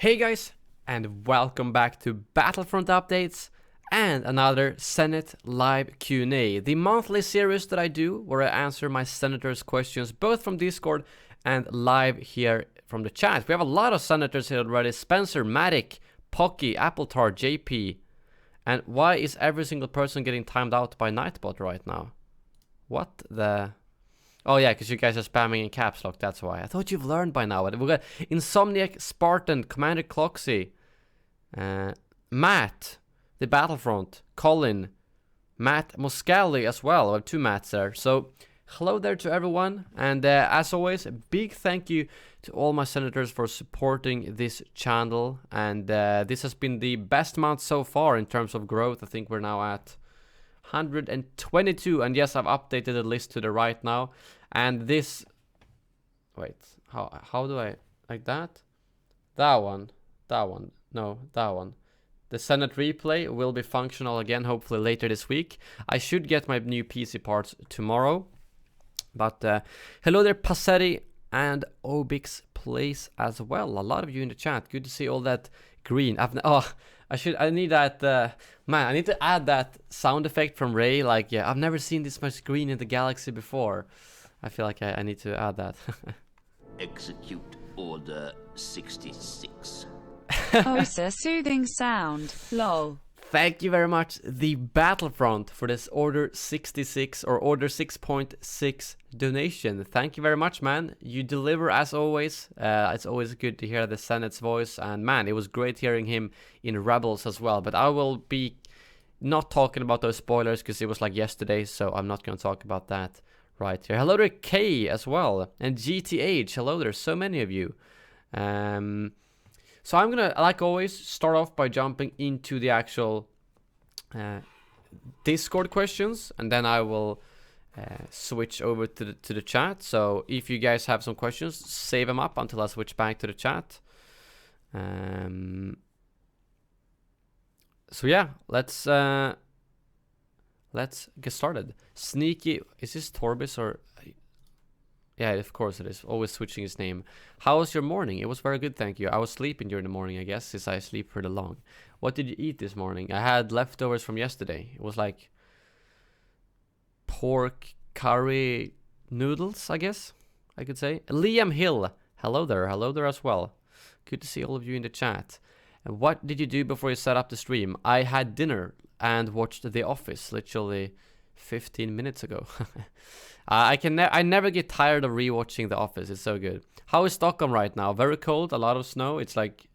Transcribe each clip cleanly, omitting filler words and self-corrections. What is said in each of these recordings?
Hey guys, and welcome back to Battlefront Updates and another Senate Live Q&A, the monthly series that I do where I answer my senators' questions both from Discord and live here from the chat. We have a lot of senators here already: Spencer, Matic, Pocky, Appletart, JP. And why is every single person getting timed out by Nightbot right now? What the... Oh yeah, because you guys are spamming in caps lock, that's why. I thought you've learned by now. We got Insomniac, Spartan, Commander Cloxy, Matt, the Battlefront, Colin, Matt Moscali as well. I have two Matts there. So hello there to everyone. And as always, a big thank you to all my senators for supporting this channel. And this has been the best month so far in terms of growth. I think we're now at 122, and yes, I've updated the list to the right now. And this, wait, how do I, like that? That one, no, that one. The Senate replay will be functional again, hopefully later this week. I should get my new PC parts tomorrow. But hello there, Passetti and Obix Plays as well. A lot of you in the chat. Good to see all that green. I need that, man, I need to add that sound effect from Ray. Like, yeah, I've never seen this much green in the galaxy before. I feel like I need to add that. Execute Order 66. Oh, it's a soothing sound. Lol. Thank you very much, the Battlefront, for this Order 66 or Order 6.6 donation. Thank you very much, man. You deliver as always. It's always good to hear the Senate's voice. And man, it was great hearing him in Rebels as well. But I will be not talking about those spoilers because it was like yesterday. So I'm not going to talk about that right here. Hello there, K as well. And GTH, hello there. So many of you. So I'm gonna, like always, start off by jumping into the actual Discord questions, and then I will switch over to the chat. So if you guys have some questions, save them up until I switch back to the chat. So yeah, let's get started. Sneaky, is this Torbis or? Yeah, of course it is. Always switching his name. How was your morning? It was very good, thank you. I was sleeping during the morning, I guess, since I sleep pretty long. What did you eat this morning? I had leftovers from yesterday. It was like pork curry noodles, I guess I could say. Liam Hill, hello there as well. Good to see all of you in the chat. And what did you do before you set up the stream? I had dinner and watched The Office literally 15 minutes ago. I never get tired of rewatching The Office. It's so good. How is Stockholm right now? Very cold, a lot of snow. It's like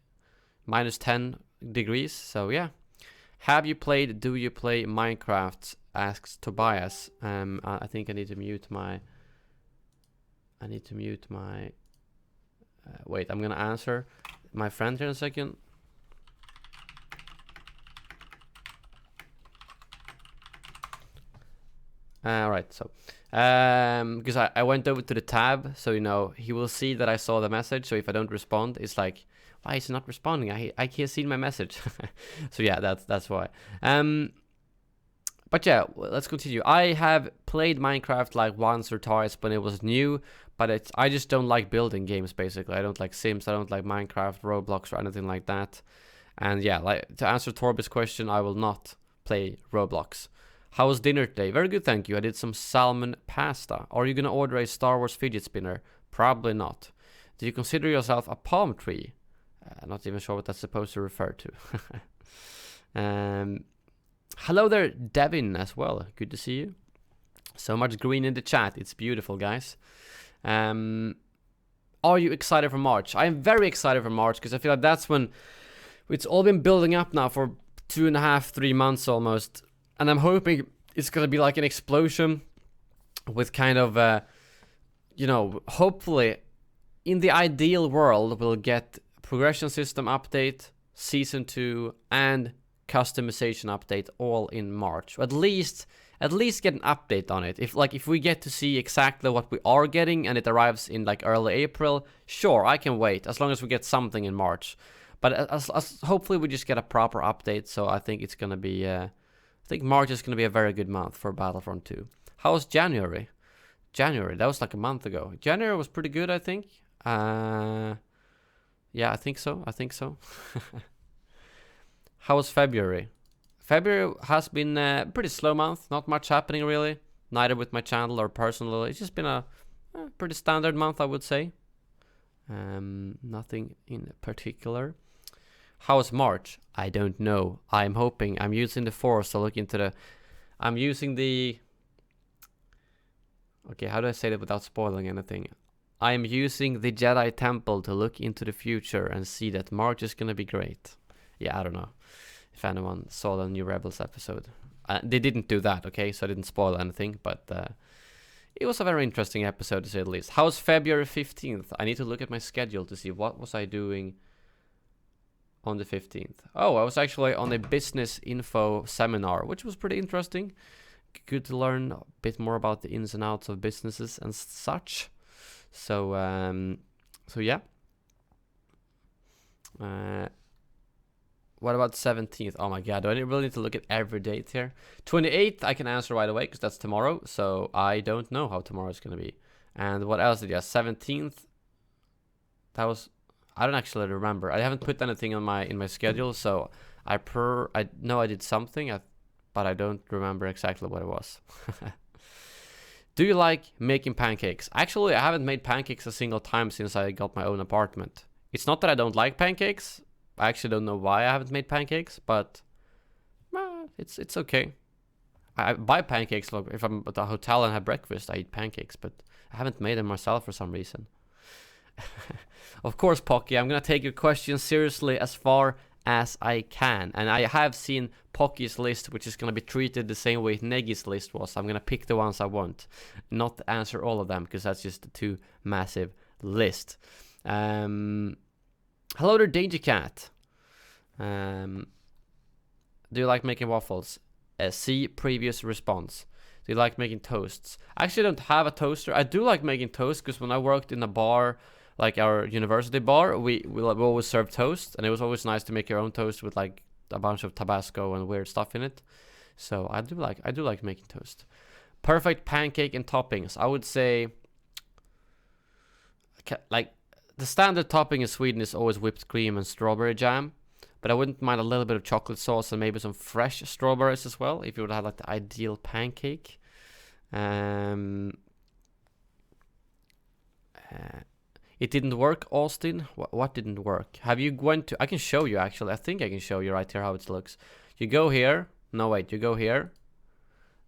minus 10 degrees. So yeah. Do you play Minecraft? Asks Tobias. I think I need to mute my wait, I'm gonna answer my friend here in a second. Right, so because I went over to the tab, so you know he will see that I saw the message. So if I don't respond, it's like, why is he not responding? I can't see my message. So yeah, that's why. But yeah, let's continue. I have played Minecraft like once or twice when it was new, but I just don't like building games. Basically, I don't like Sims. I don't like Minecraft, Roblox, or anything like that. And yeah, like to answer Torbe's question, I will not play Roblox. How was dinner today? Very good, thank you. I did some salmon pasta. Are you gonna order a Star Wars fidget spinner? Probably not. Do you consider yourself a palm tree? Not even sure what that's supposed to refer to. Hello there, Devin, as well. Good to see you. So much green in the chat. It's beautiful, guys. Are you excited for March? I am very excited for March because I feel like that's when it's all been building up now for 2.5, 3 months almost. And I'm hoping it's going to be like an explosion with kind of, you know, hopefully in the ideal world, we'll get progression system update, season 2, and customization update all in March. At least get an update on it. If we get to see exactly what we are getting and it arrives in like early April, sure, I can wait as long as we get something in March. But as hopefully we just get a proper update. So I think it's going to be... I think March is going to be a very good month for Battlefront 2. How was January? January, that was like a month ago. January was pretty good, I think. Yeah, I think so. I think so. How was February? February has been a pretty slow month. Not much happening really. Neither with my channel or personally. It's just been a pretty standard month, I would say. Nothing in particular. How was March? I don't know. I'm hoping. I'm using the Force to look into the... I'm using the... Okay, how do I say that without spoiling anything? I'm using the Jedi Temple to look into the future and see that March is gonna be great. Yeah, I don't know if anyone saw the new Rebels episode. They didn't do that, okay? So I didn't spoil anything, but it was a very interesting episode to say the least. How's February 15th? I need to look at my schedule to see what was I doing on the 15th. Oh, I was actually on a business info seminar, which was pretty interesting. Good to learn a bit more about the ins and outs of businesses and such. So yeah. What about 17th? Oh my god, do I really need to look at every date here? 28th I can answer right away because that's tomorrow. So I don't know how tomorrow is going to be. And what else did you have? 17th? That was... I don't actually remember. I haven't put anything on in my schedule, so I know I did something, but I don't remember exactly what it was. Do you like making pancakes? Actually, I haven't made pancakes a single time since I got my own apartment. It's not that I don't like pancakes. I actually don't know why I haven't made pancakes, but it's okay. I buy pancakes if I'm at a hotel and have breakfast. I eat pancakes, but I haven't made them myself for some reason. Of course, Pocky, I'm gonna take your question seriously as far as I can, and I have seen Pocky's list, which is gonna be treated the same way Negi's list was. I'm gonna pick the ones I want, not answer all of them because that's just a too massive list. Hello there, Danger Cat. Do you like making waffles? See previous response. Do you like making toasts? I actually don't have a toaster. I do like making toast because when I worked in a bar, like our university bar, we always serve toast, and it was always nice to make your own toast with like a bunch of Tabasco and weird stuff in it. So I do like making toast. Perfect pancake and toppings. I would say, like, the standard topping in Sweden is always whipped cream and strawberry jam, but I wouldn't mind a little bit of chocolate sauce and maybe some fresh strawberries as well if you would have like the ideal pancake. It didn't work, Austin. What didn't work? Have you went to... I can show you actually. I think I can show you right here how it looks. You go here. No, wait. You go here.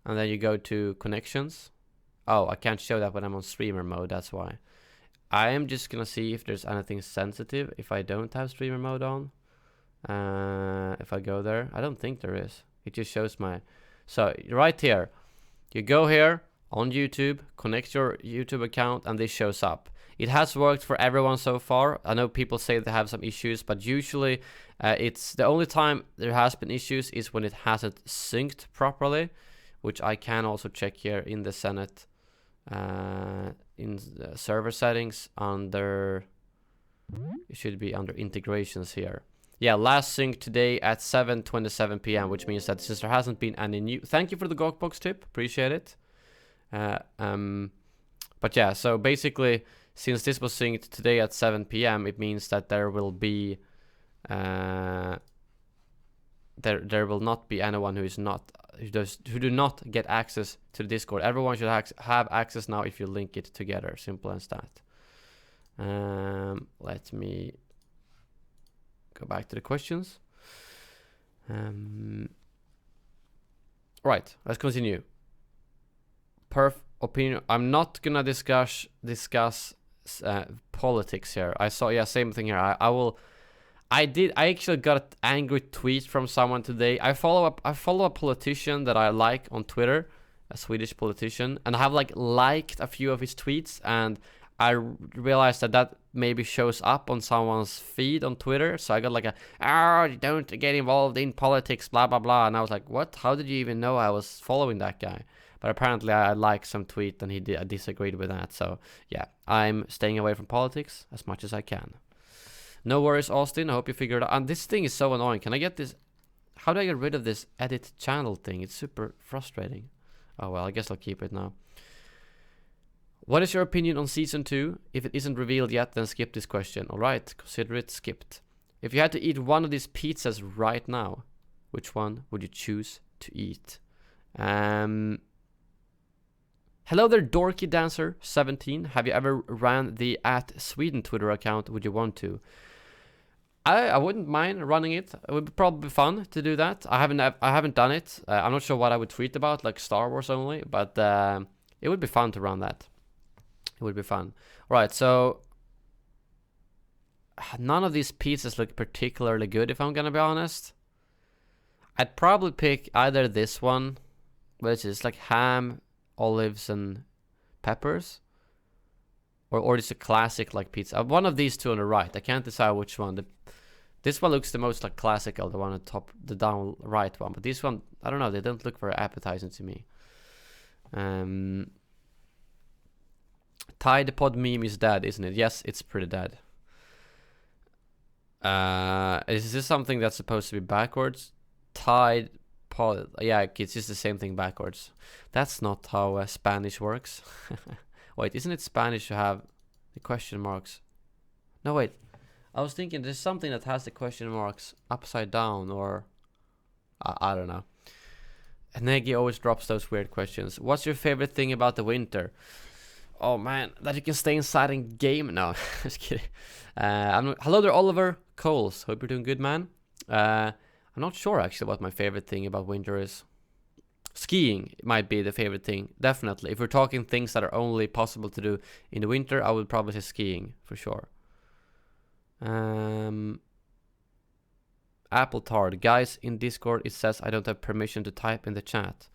And then you go to connections. Oh, I can't show that when I'm on streamer mode. That's why. I am just gonna see if there's anything sensitive if I don't have streamer mode on. If I go there. I don't think there is. It just shows my... So, right here. You go here on YouTube. Connect your YouTube account and this shows up. It has worked for everyone so far. I know people say they have some issues, but usually it's the only time there has been issues is when it hasn't synced properly, which I can also check here in the Senate, in the server settings under, it should be under integrations here. Yeah, last sync today at 7:27 p.m., which means that since there hasn't been any new... Thank you for the Gawkbox tip, appreciate it. But yeah, so basically... Since this was synced today at 7 p.m., it means that there will be there will not be anyone who do not get access to the Discord. Everyone should have access now if you link it together. Simple as that. Let me go back to the questions. Right, let's continue. Opinion. I'm not gonna discuss politics here. I saw, yeah, same thing here. I actually got an angry tweet from someone today. I follow a politician that I like on Twitter, a Swedish politician, and I have like liked a few of his tweets, and I realized that maybe shows up on someone's feed on Twitter. So I got like don't get involved in politics, blah blah blah, and I was like, what? How did you even know I was following that guy? But apparently I liked some tweet and I disagreed with that. So yeah, I'm staying away from politics as much as I can. No worries, Austin. I hope you figured it out. And this thing is so annoying. Can I get this? How do I get rid of this edit channel thing? It's super frustrating. Oh well, I guess I'll keep it now. What is your opinion on season 2? If it isn't revealed yet, then skip this question. Alright, consider it skipped. If you had to eat one of these pizzas right now, which one would you choose to eat? Hello there, Dorky Dancer 17. Have you ever ran the @Sweden Twitter account? Would you want to? I wouldn't mind running it. It would probably be fun to do that. I haven't done it. I'm not sure what I would tweet about, like Star Wars only, but it would be fun to run that. It would be fun. Alright, so none of these pizzas look particularly good, if I'm gonna be honest. I'd probably pick either this one, which is like ham, olives, and peppers, or just a classic like pizza. One of these two on the right. I can't decide which one. This one looks the most like classical, the one on top, the down right one. But this one, I don't know. They don't look very appetizing to me. Tide Pod meme is dead, isn't it? Yes, it's pretty dead. Is this something that's supposed to be backwards? Tide Pod, yeah, it's just the same thing backwards. That's not how Spanish works. Wait, isn't it Spanish to have the question marks? No, wait. I was thinking there's something that has the question marks upside down, or I don't know. Negi always drops those weird questions. What's your favorite thing about the winter? Oh man, that you can stay inside and game. No, just kidding. Hello there, Oliver Coles. Hope you're doing good, man. I'm not sure actually what my favorite thing about winter is. Skiing might be the favorite thing, definitely. If we're talking things that are only possible to do in the winter, I would probably say skiing for sure. Apple Tard, guys, in Discord it says I don't have permission to type in the chat.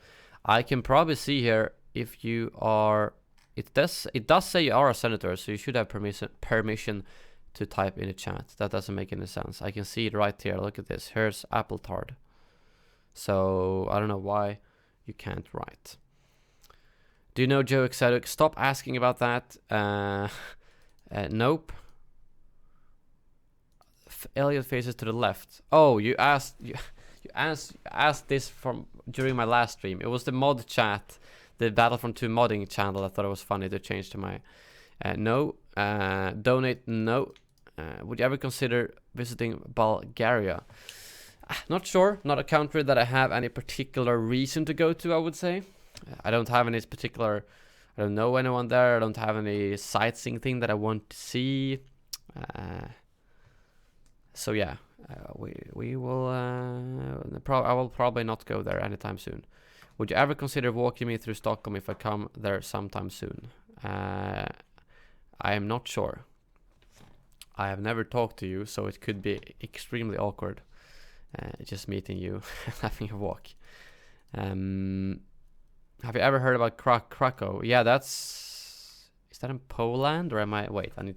I can probably see here if you are. It does say you are a senator, so you should have permission to type in the chat. That doesn't make any sense. I can see it right here. Look at this. Here's Apple Tard. So I don't know why you can't write. Do you know Joe Exotic? Stop asking about that. Nope. Elliot faces to the left. Oh, you asked this from during my last stream. It was the mod chat, the Battlefront II modding channel. I thought it was funny to change to my no. Donate, no. Would you ever consider visiting Bulgaria? Not sure. Not a country that I have any particular reason to go to, I would say. I don't have any particular. I don't know anyone there. I don't have any sightseeing thing that I want to see. So yeah, we will. I will probably not go there anytime soon. Would you ever consider walking me through Stockholm if I come there sometime soon? I am not sure. I have never talked to you, so it could be extremely awkward. Just meeting you, having a walk. Have you ever heard about Krakow? Yeah, is that in Poland, or am I? Wait, am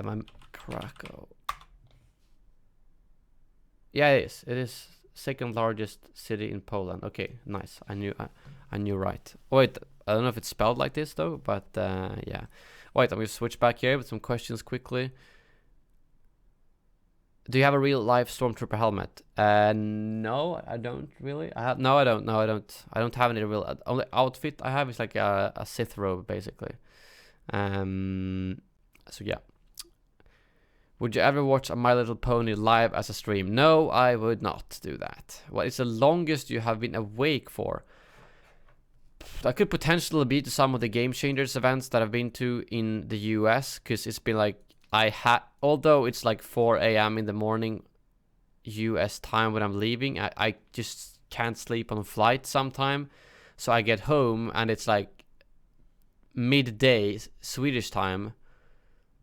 I Krakow? Yeah, it is. It is second largest city in Poland. Okay, nice. I knew right. Oh, wait, I don't know if it's spelled like this though, but yeah. Wait, I'm gonna switch back here with some questions quickly. Do you have a real life Stormtrooper helmet? No, I don't really. I don't. I don't have any real. Only outfit I have is like a Sith robe, basically. So yeah. Would you ever watch a My Little Pony live as a stream? No, I would not do that. What is the longest you have been awake for? That could potentially be to some of the Game Changers events that I've been to in the US, because it's been like although it's like 4 a.m. in the morning US time when I'm leaving, I just can't sleep on flight sometime. So I get home and it's like midday Swedish time,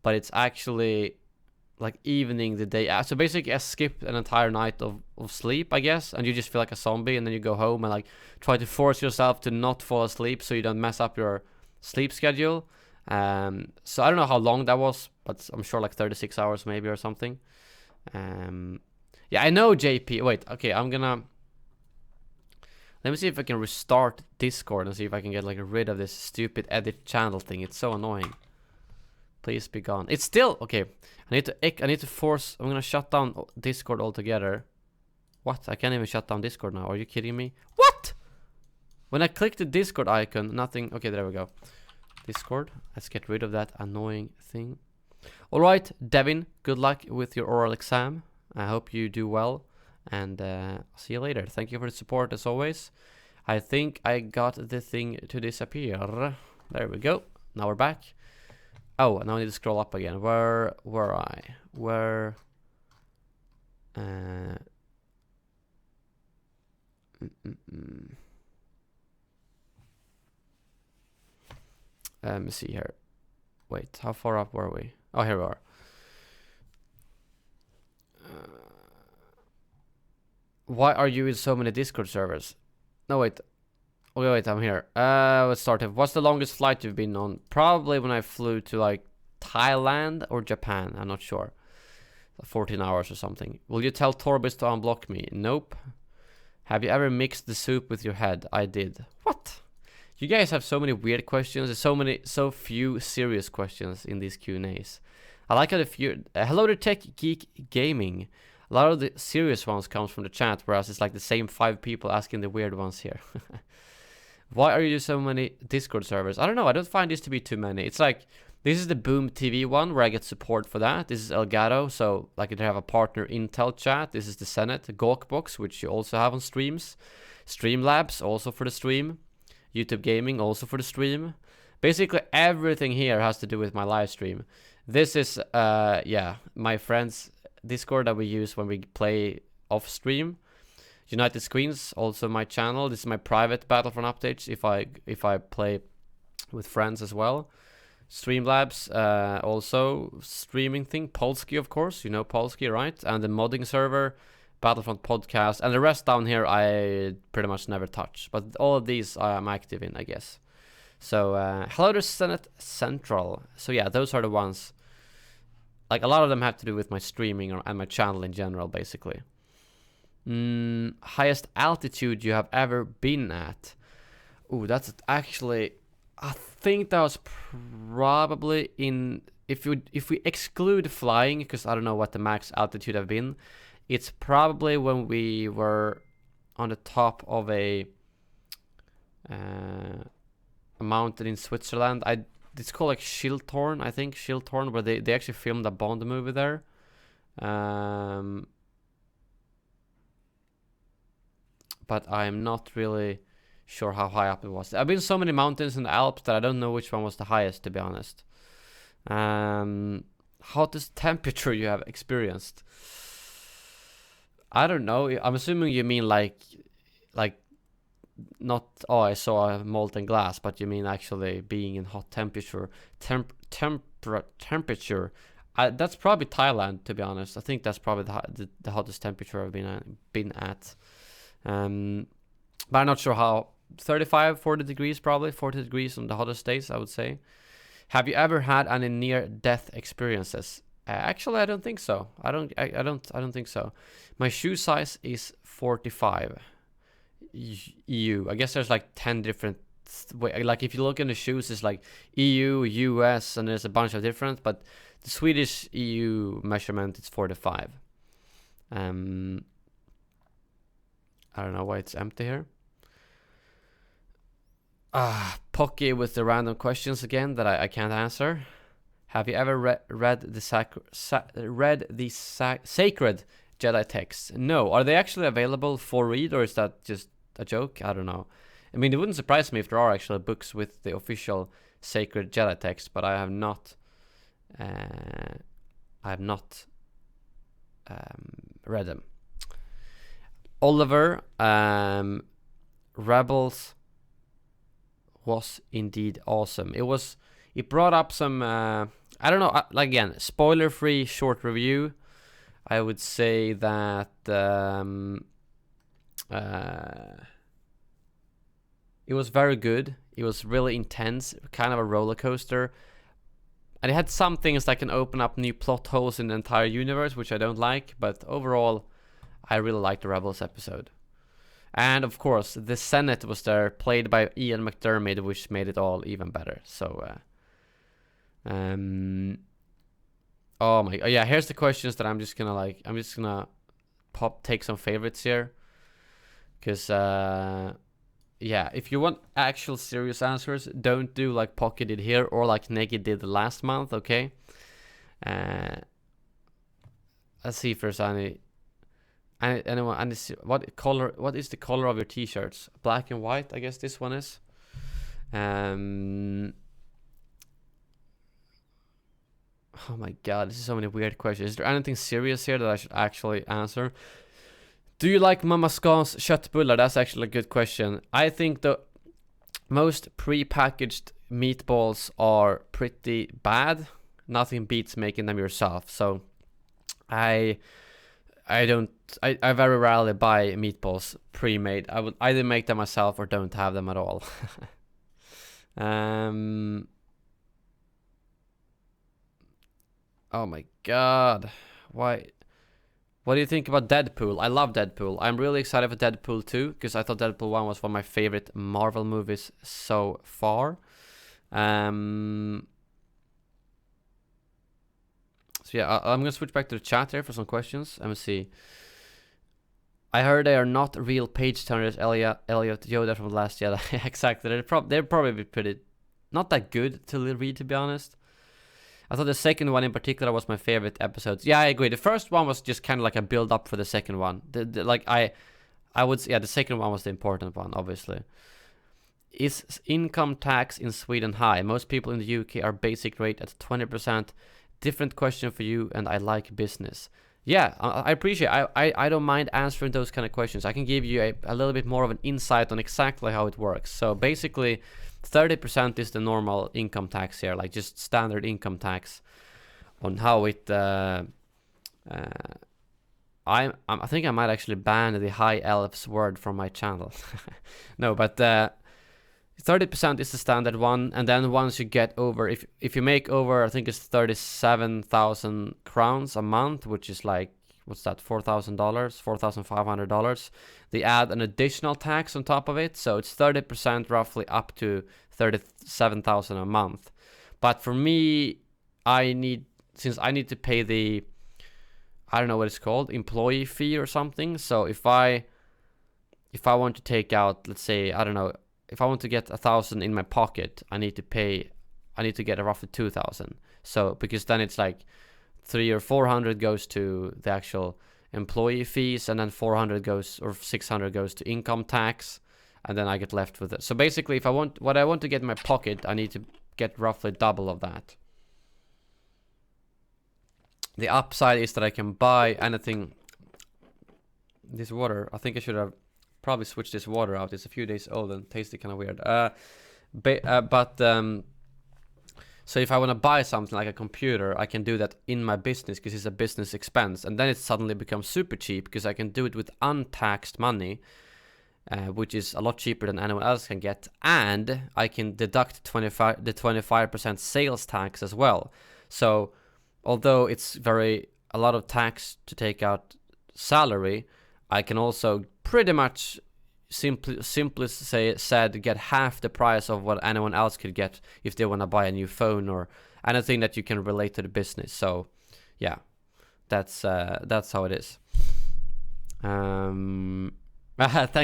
but it's actually like evening the day after. So basically I skipped an entire night of sleep, I guess, and you just feel like a zombie, and then you go home and like try to force yourself to not fall asleep so you don't mess up your sleep schedule. So I don't know how long that was, but I'm sure like 36 hours maybe or something. Yeah, I know JP. Wait, okay, let me see if I can restart Discord and see if I can get like rid of this stupid edit channel thing. It's so annoying. Please be gone. It's still okay. I need to force. I'm gonna shut down Discord altogether. What? I can't even shut down Discord now. Are you kidding me? What? When I click the Discord icon, nothing. Okay, there we go. Discord. Let's get rid of that annoying thing. Alright, Devin, good luck with your oral exam. I hope you do well. And see you later. Thank you for the support as always. I think I got the thing to disappear. There we go. Now we're back. Oh, now I need to scroll up again. Where were I? Where... Let me see here. Wait, how far up were we? Oh, here we are. Why are you in so many Discord servers? No, wait. Okay, wait, I'm here. Let's start. What's the longest flight you've been on? Probably when I flew to like Thailand or Japan. I'm not sure. 14 hours or something. Will you tell Torbis to unblock me? Nope. Have you ever mixed the soup with your head? I did. What? You guys have so many weird questions. There's so few serious questions in these Q&As. I like how the few... hello to Tech Geek Gaming. A lot of the serious ones comes from the chat, whereas it's like the same 5 people asking the weird ones here. Why are you so many Discord servers? I don't know. I don't find this to be too many. It's like... this is the Boom TV one where I get support for that. This is Elgato, so like they have a partner Intel chat. This is the Senate, Gawkbox, which you also have on streams. Streamlabs, also for the stream. YouTube Gaming, also for the stream. Basically everything here has to do with my live stream. This is, yeah, my friend's Discord that we use when we play off stream. United Screens, also my channel. This is my private Battlefront updates if I play with friends as well. Streamlabs, also streaming thing. Polsky, of course, you know Polsky, right? And the modding server, Battlefront podcast, and the rest down here I pretty much never touch. But all of these I'm active in, I guess. So, hello to Senate Central. So yeah, those are the ones. Like a lot of them have to do with my streaming and my channel in general, basically. Highest altitude you have ever been at? Ooh, that's actually... I think that was probably in... If we exclude flying, because I don't know what the max altitude have been, it's probably when we were on the top of a mountain in Switzerland. It's called like Schilthorn, I think. Schilthorn, where they actually filmed a Bond movie there. But I'm not really sure how high up it was. I've been so many mountains in the Alps that I don't know which one was the highest, to be honest. Hottest temperature you have experienced? I don't know. I'm assuming you mean like not, oh, I saw a molten glass, but you mean actually being in hot temperature. Temperature. That's probably Thailand, to be honest. I think that's probably the hottest temperature I've been at. But I'm not sure how. 35, 40 degrees probably. 40 degrees on the hottest days, I would say. Have you ever had any near-death experiences? Actually, I don't think so. I don't think so. My shoe size is 45 EU. I guess there's like 10 different like if you look in the shoes, it's like EU, US, and there's a bunch of different, but the Swedish EU measurement is 45. I don't know why it's empty here. Pocky with the random questions again that I can't answer. Have you ever read the sacred Jedi texts? No. Are they actually available for read, or is that just a joke? I don't know. I mean, it wouldn't surprise me if there are actually books with the official sacred Jedi texts, but I have not. Read them. Oliver, Rebels was indeed awesome. It brought up some, I don't know, like again, spoiler-free short review. I would say that it was very good. It was really intense, kind of a roller coaster. And it had some things that can open up new plot holes in the entire universe, which I don't like. But overall, I really liked the Rebels episode. And of course, the Senate was there, played by Ian McDermott, which made it all even better. So, oh my, oh yeah, here's the questions that I'm just gonna take some favorites here, because yeah, if you want actual serious answers, don't do like Pocket did here or like Naked did last month, okay? Let's see if there's anyone. What is the color of your t-shirts? Black and white, I guess this one is. Oh my god, this is so many weird questions. Is there anything serious here that I should actually answer? Do you like Mamma Scan's köttbullar? That's actually a good question. I think the most pre-packaged meatballs are pretty bad. Nothing beats making them yourself. So I very rarely buy meatballs pre-made. I would either make them myself or don't have them at all. Oh my god. Why? What do you think about Deadpool? I love Deadpool. I'm really excited for Deadpool 2 because I thought Deadpool 1 was one of my favorite Marvel movies so far. So yeah, I'm gonna switch back to the chat here for some questions. Let me see. I heard they are not real page turners, Elliot Yoda from last year. Exactly. They're probably pretty not that good to read, to be honest. I thought the second one in particular was my favorite episodes. Yeah, I agree. The first one was just kind of like a build up for the second one. I would say, yeah, the second one was the important one, obviously. Is income tax in Sweden high? Most people in the UK are basic rate at 20%. Different question for you, and I like business. Yeah, I appreciate it. I don't mind answering those kind of questions. I can give you a little bit more of an insight on exactly how it works. So basically, 30% is the normal income tax here, like just standard income tax. On how it, I think I might actually ban the high elves word from my channel. No, but 30% is the standard one, and then once you get over, if you make over, I think it's 37,000 crowns a month, which is like, what's that, $4,000, $4,500. They add an additional tax on top of it, so it's 30% roughly up to 37,000 a month. But for me, since I need to pay the, I don't know what it's called, employee fee or something. So if I want to take out, let's say, I don't know, if I want to get 1,000 in my pocket, I need to get a roughly 2,000. So because then it's like 300 or 400 goes to the actual employee fees, and then 400 goes or 600 goes to income tax, and then I get left with it. So basically, if I want to get in my pocket, I need to get roughly double of that. The upside is that I can buy anything. This water, I think I should have probably switch this water out. It's a few days old and tasty kind of weird. So if I want to buy something like a computer, I can do that in my business because it's a business expense, and then it suddenly becomes super cheap because I can do it with untaxed money, which is a lot cheaper than anyone else can get, and I can deduct the 25% sales tax as well. So although it's a lot of tax to take out salary, I can also pretty much simply said get half the price of what anyone else could get if they want to buy a new phone or anything that you can relate to the business. So yeah, that's how it is. Thank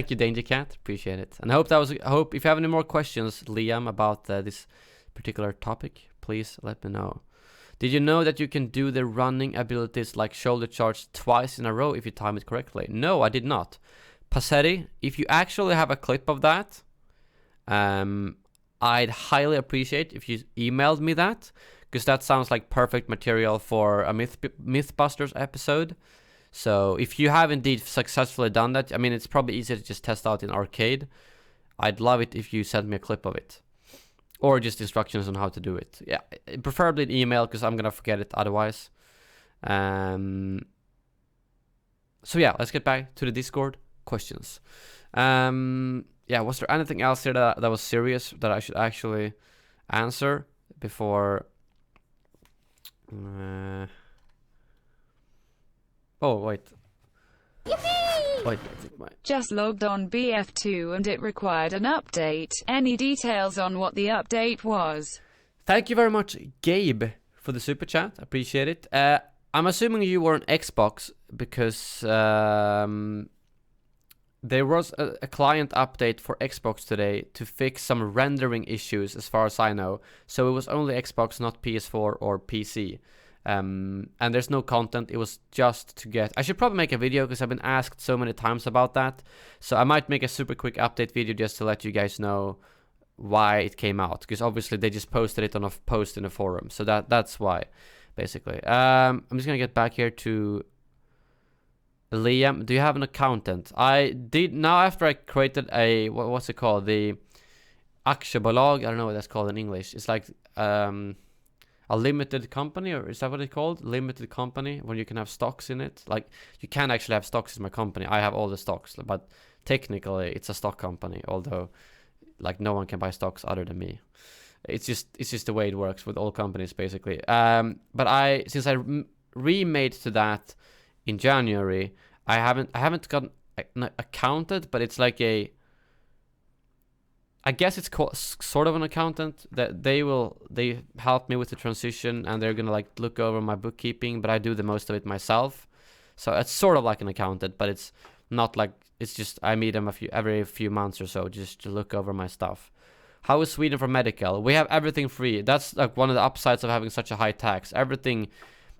you, Danger Cat, appreciate it. And I hope if you have any more questions, Liam, about this particular topic, please let me know. Did you know that you can do the running abilities like shoulder charge twice in a row if you time it correctly? No, I did not. Passetti, if you actually have a clip of that, I'd highly appreciate if you emailed me that, because that sounds like perfect material for a Mythbusters episode. So if you have indeed successfully done that, I mean, it's probably easier to just test out in arcade. I'd love it if you sent me a clip of it. Or just instructions on how to do it. Yeah, preferably an email, because I'm going to forget it otherwise. So yeah, let's get back to the Discord questions. Yeah, was there anything else here that was serious that I should actually answer before? Oh, wait. Wait, Just logged on BF2 and it required an update. Any details on what the update was? Thank you very much, Gabe, for the super chat. Appreciate it. I'm assuming you were on Xbox because there was a client update for Xbox today to fix some rendering issues, as far as I know. So it was only Xbox, not PS4 or PC. And there's no content. It was just to get... I should probably make a video because I've been asked so many times about that. So I might make a super quick update video just to let you guys know why it came out. Because obviously they just posted it on a post in a forum. So that's why, basically. I'm just going to get back here to... Liam, do you have an accountant? I did now after I created a what's it called? The aktiebolag. I don't know what that's called in English. It's like a limited company, or is that what it's called? Limited company, when you can have stocks in it. Like you can actually have stocks in my company. I have all the stocks, but technically it's a stock company, although like no one can buy stocks other than me. It's just the way it works with all companies basically. But since I remade to that in January, I haven't gotten accounted, but it's like I guess it's called sort of an accountant. That they help me with the transition, and they're gonna like look over my bookkeeping, but I do the most of it myself. So it's sort of like an accountant, but it's not like, it's just I meet them every few months or so just to look over my stuff. How is Sweden for medical? We have everything free. That's like one of the upsides of having such a high tax. Everything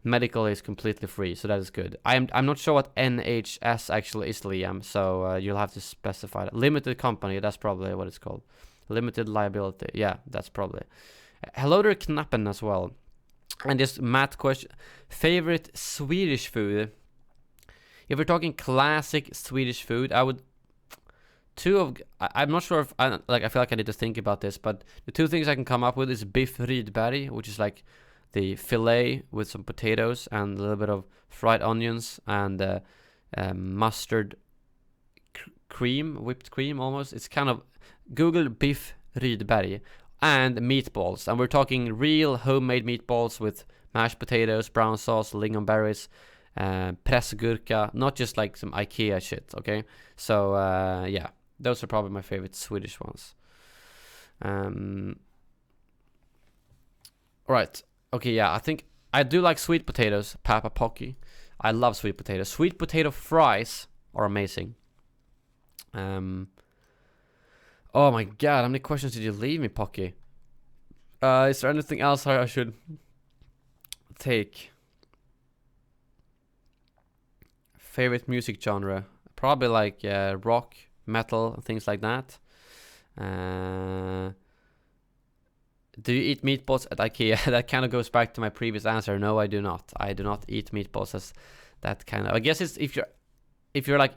medical is completely free, so that is good. I'm not sure what NHS actually is, Liam, so you'll have to specify that. Limited company, that's probably what it's called. Limited liability, yeah, that's probably. Hello there, Knappen, as well. And this Matt question: favorite Swedish food? If we're talking classic Swedish food, I would... I'm not sure if I feel like I need to think about this, but the two things I can come up with is biff rydberg, which is like the fillet with some potatoes and a little bit of fried onions and mustard cream, whipped cream almost. It's kind of... Google biff rydberg and meatballs. And we're talking real homemade meatballs with mashed potatoes, brown sauce, lingonberries, pressgurka, not just like some IKEA shit, okay? So, yeah, those are probably my favorite Swedish ones. Alright. Okay, yeah, I think I do like sweet potatoes, Papa Pocky. I love sweet potatoes. Sweet potato fries are amazing. Oh my god, how many questions did you leave me, Pocky? Is there anything else I should take? Favorite music genre? Probably like rock, metal, and things like that. Do you eat meatballs at IKEA? That kind of goes back to my previous answer. No, I do not. I do not eat meatballs as that kind of... I guess it's if you're like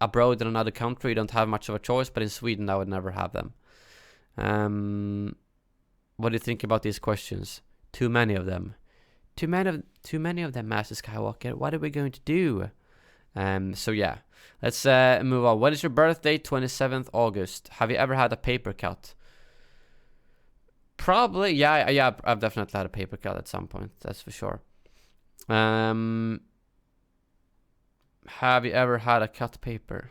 abroad in another country, you don't have much of a choice. But in Sweden, I would never have them. What do you think about these questions? Too many of them. Too many of them, Master Skywalker. What are we going to do? So yeah, let's move on. When is your birthday? 27th August. Have you ever had a paper cut? Probably, yeah. I've definitely had a paper cut at some point. That's for sure. Have you ever had a cut paper?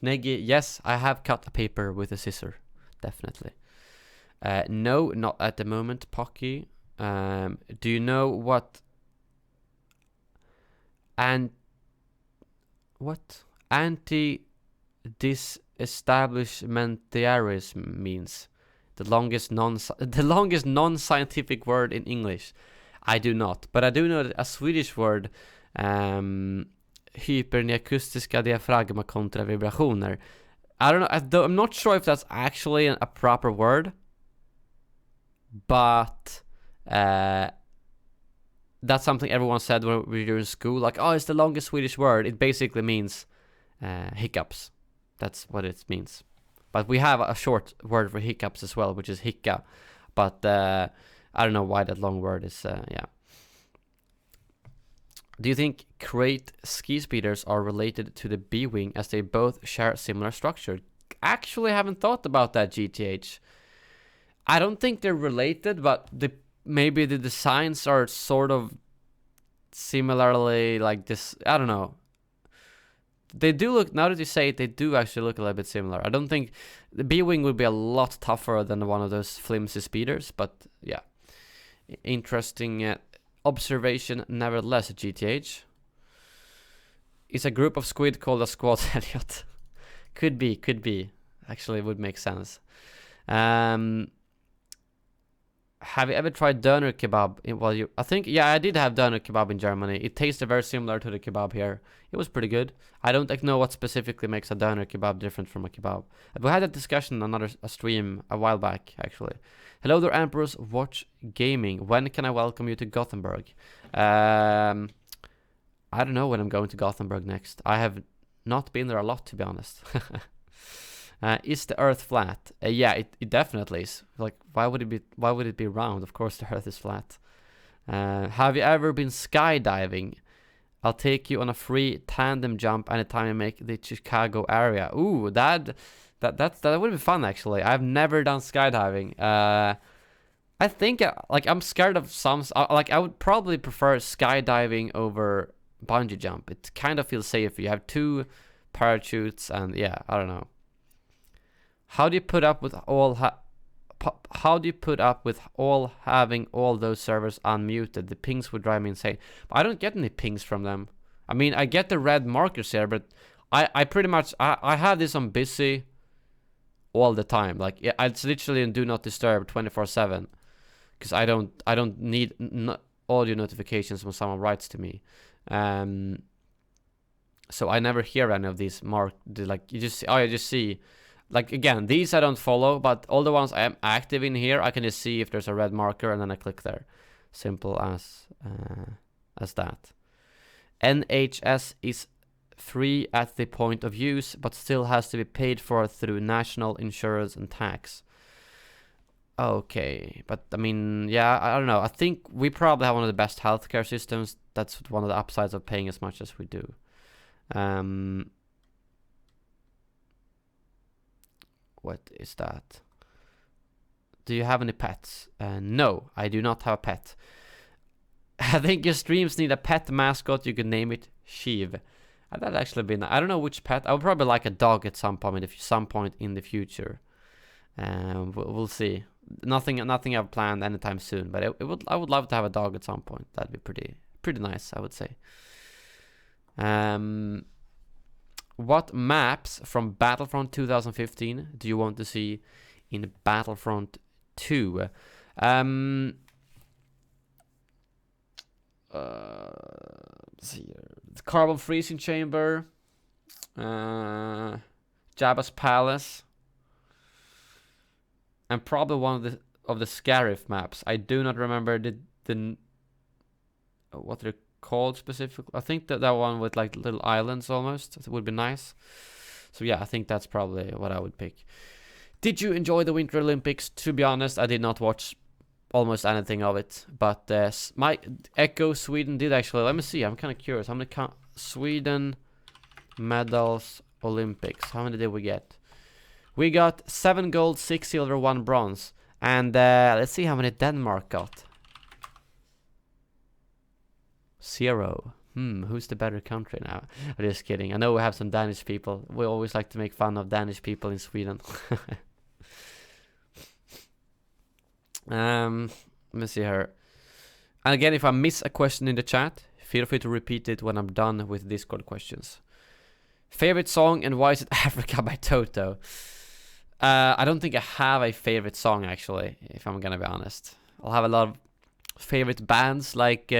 Negi, yes, I have cut a paper with a scissor. Definitely. No, not at the moment, Pocky. Do you know what anti-disestablishmentarianism means? The longest non-scientific word in English. I do not, but I do know that a Swedish word, hyperneakustiska diafragma kontra vibrationer. I don't know. I'm not sure if that's actually a proper word, but that's something everyone said when we were in school. Like, oh, it's the longest Swedish word. It basically means hiccups. That's what it means. But we have a short word for hiccups as well, which is hicka. But I don't know why that long word is, yeah. Do you think crate ski speeders are related to the B-Wing as they both share a similar structure? Actually, I haven't thought about that, GTH. I don't think they're related, but maybe the designs are sort of similarly like this. I don't know. They do look, now that you say it, they do actually look a little bit similar. I don't think the B-Wing would be a lot tougher than one of those flimsy speeders, but yeah. Interesting observation nevertheless, GTH. Is a group of squid called a squad, Elliot? Could be. Actually, it would make sense. Have you ever tried doner kebab? I think, yeah, I did have doner kebab in Germany. It tasted very similar to the kebab here. It was pretty good. I don't know what specifically makes a doner kebab different from a kebab. We had a discussion on a stream a while back, actually. Hello there, Emperors Watch Gaming. When can I welcome you to Gothenburg? I don't know when I'm going to Gothenburg next. I have not been there a lot, to be honest. Is the Earth flat? Yeah, it definitely is. Like, why would it be round? Of course, the Earth is flat. Have you ever been skydiving? I'll take you on a free tandem jump anytime you make the Chicago area. Ooh, that would be fun, actually. I've never done skydiving. I think like I'm scared of some. Like, I would probably prefer skydiving over bungee jump. It kind of feels safer. You have 2 parachutes, and yeah, I don't know. How do you put up with having all those servers unmuted? The pings would drive me insane. But I don't get any pings from them. I mean, I get the red markers here, but I pretty much I have this on busy all the time. Like, it's literally in do not disturb 24/7, because I don't need audio notifications when someone writes to me. So I never hear any of these like, you just see. Like, again, these I don't follow, but all the ones I am active in here, I can just see if there's a red marker, and then I click there. Simple as that. NHS is free at the point of use, but still has to be paid for through national insurance and tax. Okay, but I mean, yeah, I don't know. I think we probably have one of the best healthcare systems. That's one of the upsides of paying as much as we do. What is that? Do you have any pets? No, I do not have a pet. I think your streams need a pet mascot. You could name it Sheev. That'd actually be nice. I don't know which pet. I would probably like a dog at some point in the future. We'll see. Nothing I've planned anytime soon. But I would love to have a dog at some point. That'd be pretty nice, I would say. What maps from Battlefront 2015 do you want to see in Battlefront 2? Let's see here. The Carbon Freezing Chamber, Jabba's Palace, and probably one of the Scarif maps. I do not remember the what they're called specifically. I think that one with like little islands almost. It would be nice. So yeah, I think that's probably what I would pick. Did you enjoy the Winter Olympics? To be honest, I did not watch almost anything of it, but my Echo Sweden did actually. Let me see, I'm kind of curious. How many Sweden medals Olympics? How many did we get? We got 7 gold, 6 silver, 1 bronze, and let's see how many Denmark got. 0. Who's the better country now? I'm just kidding. I know we have some Danish people. We always like to make fun of Danish people in Sweden. Let me see here. And again, if I miss a question in the chat, feel free to repeat it when I'm done with Discord questions. Favorite song, and why is it Africa by Toto? I don't think I have a favorite song, actually, if I'm gonna be honest. I'll have a lot of favorite bands, like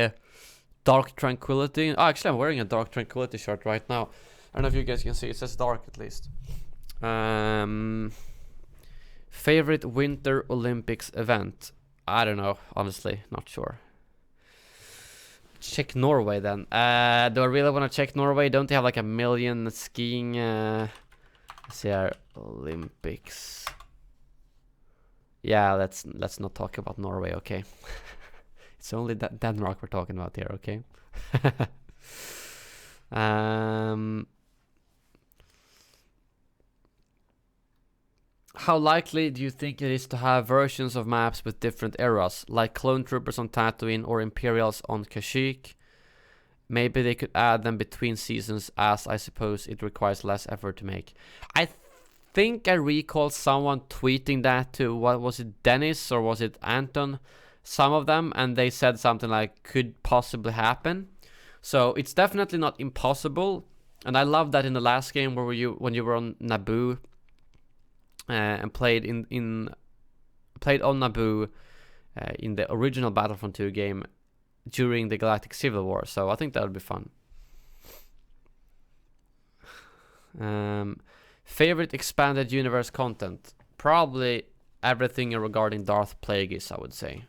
Dark Tranquility. Oh, actually, I'm wearing a Dark Tranquility shirt right now. I don't know if you guys can see. It says dark, at least. Favorite Winter Olympics event? I don't know, honestly, not sure. Check Norway then. Do I really want to check Norway? Don't they have like a million skiing? Let's see here, Olympics. Yeah, let's not talk about Norway, okay? It's only Denmark we're talking about here, okay? How likely do you think it is to have versions of maps with different eras, like Clone Troopers on Tatooine or Imperials on Kashyyyk? Maybe they could add them between seasons, as I suppose it requires less effort to make. I think I recall someone tweeting that to, what was it, Dennis or was it Anton? Some of them, and they said something like could possibly happen. So it's definitely not impossible. And I love that in the last game where when you were on Naboo and played played on Naboo in the original Battlefront 2 game during the Galactic Civil War. So I think that would be fun. Favorite expanded universe content? Probably everything regarding Darth Plagueis, I would say.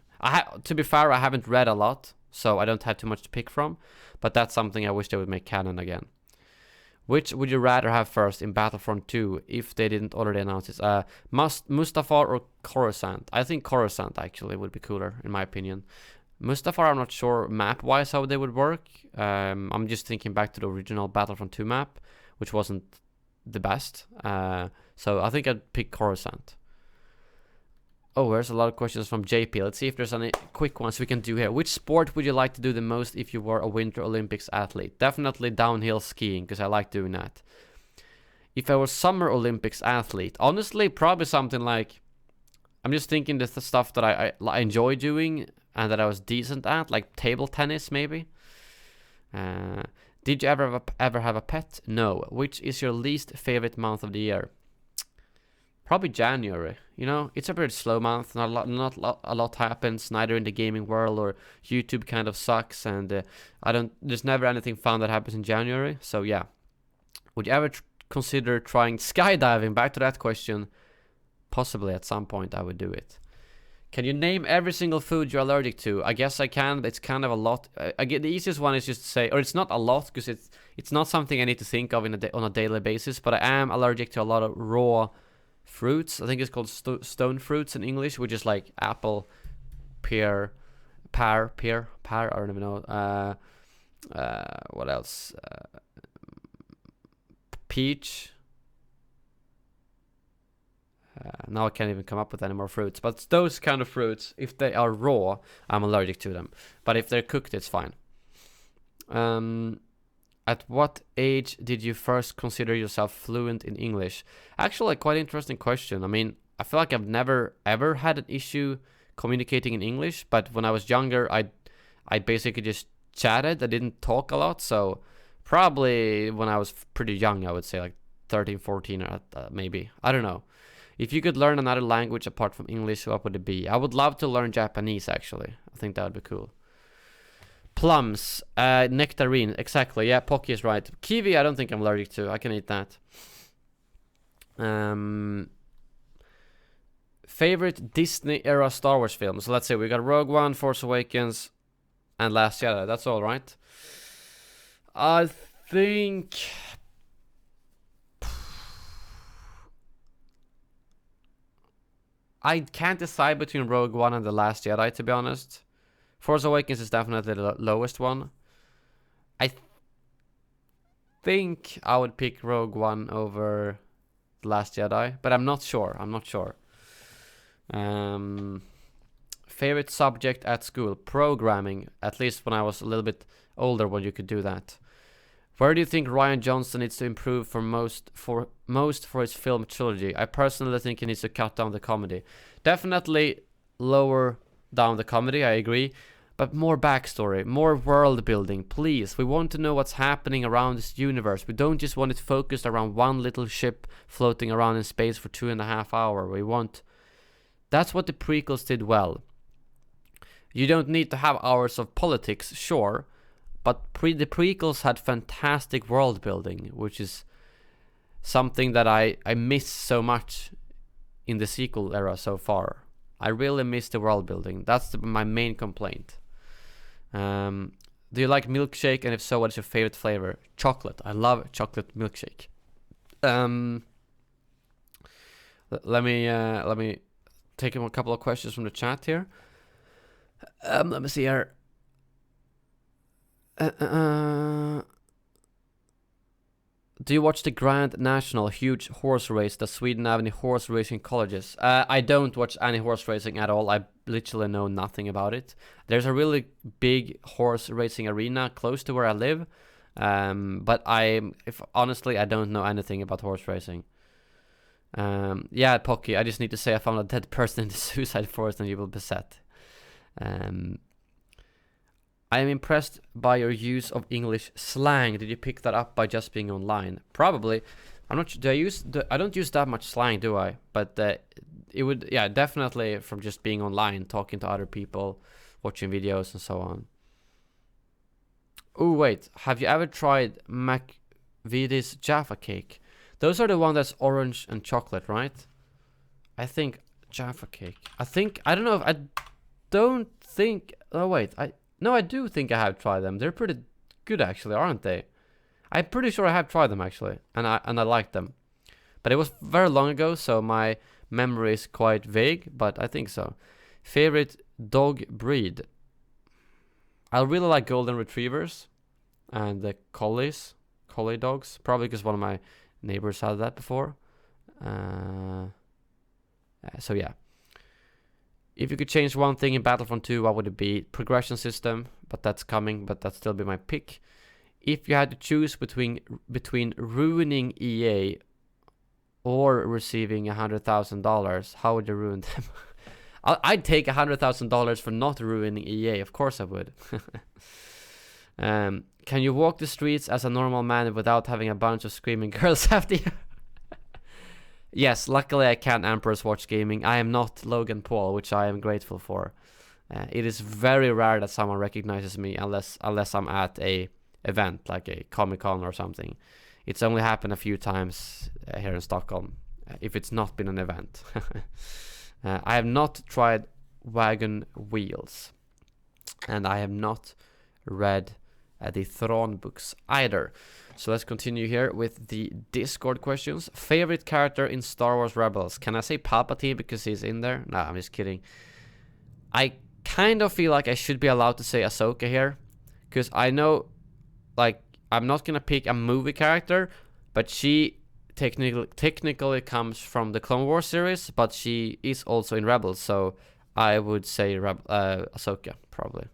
To be fair, I haven't read a lot, so I don't have too much to pick from, but that's something I wish they would make canon again. Which would you rather have first in Battlefront 2 if they didn't already announce it? Mustafar or Coruscant? I think Coruscant actually would be cooler, in my opinion. Mustafar, I'm not sure map-wise how they would work. I'm just thinking back to the original Battlefront 2 map, which wasn't the best. So I think I'd pick Coruscant. Oh, there's a lot of questions from JP. Let's see if there's any quick ones we can do here. Which sport would you like to do the most if you were a Winter Olympics athlete? Definitely downhill skiing, because I like doing that. If I was Summer Olympics athlete, honestly, probably something like... I'm just thinking the stuff that I enjoy doing and that I was decent at, like table tennis, maybe. Did you ever have a pet? No. Which is your least favorite month of the year? Probably January. You know, it's a pretty slow month. Not a lot happens, neither in the gaming world or YouTube kind of sucks, and there's never anything fun that happens in January. So yeah. Would you ever consider trying skydiving? Back to that question. Possibly at some point I would do it. Can you name every single food you're allergic to? I guess I can, but it's kind of a lot. The easiest one is just to say, or it's not a lot, because it's not something I need to think of on a daily basis, but I am allergic to a lot of raw fruits. I think it's called stone fruits in English, which is like apple, pear, I don't even know. What else? Peach. Now I can't even come up with any more fruits. But those kind of fruits, if they are raw, I'm allergic to them. But if they're cooked, it's fine. At what age did you first consider yourself fluent in English? Actually, quite interesting question. I mean, I feel like I've never ever had an issue communicating in English. But when I was younger, I basically just chatted. I didn't talk a lot. So probably when I was pretty young, I would say like 13, 14, or maybe. I don't know. If you could learn another language apart from English, what would it be? I would love to learn Japanese, actually. I think that would be cool. Plums, nectarine, exactly. Yeah, Pocky is right. Kiwi, I don't think I'm allergic to. I can eat that. Favorite Disney-era Star Wars films? So let's say we got Rogue One, Force Awakens, and Last Jedi. That's all right. I think... I can't decide between Rogue One and The Last Jedi, to be honest. Force Awakens is definitely the lowest one. I think I would pick Rogue One over The Last Jedi, but I'm not sure. Favorite subject at school? Programming, at least when I was a little bit older when you could do that. Where do you think Rian Johnson needs to improve most for his film trilogy? I personally think he needs to cut down the comedy. Definitely lower down the comedy, I agree. But more backstory, more world building, please. We want to know what's happening around this universe. We don't just want it focused around one little ship floating around in space for 2.5 hours. That's what the prequels did well. You don't need to have hours of politics, sure. But the prequels had fantastic world building, which is something that I miss so much in the sequel era so far. I really miss the world building. That's my main complaint. Do you like milkshake? And if so, what is your favorite flavor? Chocolate. I love chocolate milkshake. Let me take a couple of questions from the chat here. Let me see here. Do you watch the Grand National huge horse race that Sweden have any horse racing colleges? I don't watch any horse racing at all. I literally know nothing about it. There's a really big horse racing arena close to where I live, but honestly I don't know anything about horse racing. Yeah, Pocky, I just need to say I found a dead person in the suicide forest and you will be set. I am impressed by your use of English slang. Did you pick that up by just being online? Probably. I'm not sure. I don't use that much slang, do I? But it would, yeah, definitely from just being online, talking to other people, watching videos and so on. Oh wait, have you ever tried McVitie's Jaffa cake? Those are the one that's orange and chocolate, right? I think Jaffa cake. I don't know if I don't think. Oh wait, no, I do think I have tried them. They're pretty good actually, aren't they? I'm pretty sure I have tried them actually, and I like them. But it was very long ago, so my memory is quite vague, but I think so. Favorite dog breed? I really like golden retrievers and the collie dogs, probably because one of my neighbors had that before. So yeah. If you could change one thing in Battlefront 2, what would it be? Progression system, but that's coming, but that'd still be my pick. If you had to choose between ruining EA or receiving $100,000, how would you ruin them? I'd take $100,000 for not ruining EA. Of course I would. Can you walk the streets as a normal man without having a bunch of screaming girls after you? Yes, luckily I can Emperor's Watch Gaming. I am not Logan Paul, which I am grateful for. It is very rare that someone recognizes me unless I'm at a event like a Comic-Con or something. It's only happened a few times here in Stockholm, if it's not been an event. I have not tried Wagon Wheels, and I have not read the Thrawn books either. So let's continue here with the Discord questions. Favorite character in Star Wars Rebels? Can I say Palpatine because he's in there? No, I'm just kidding. I kind of feel like I should be allowed to say Ahsoka here, because I know, like, I'm not gonna pick a movie character, but she technically comes from the Clone Wars series, but she is also in Rebels, so I would say Ahsoka, probably.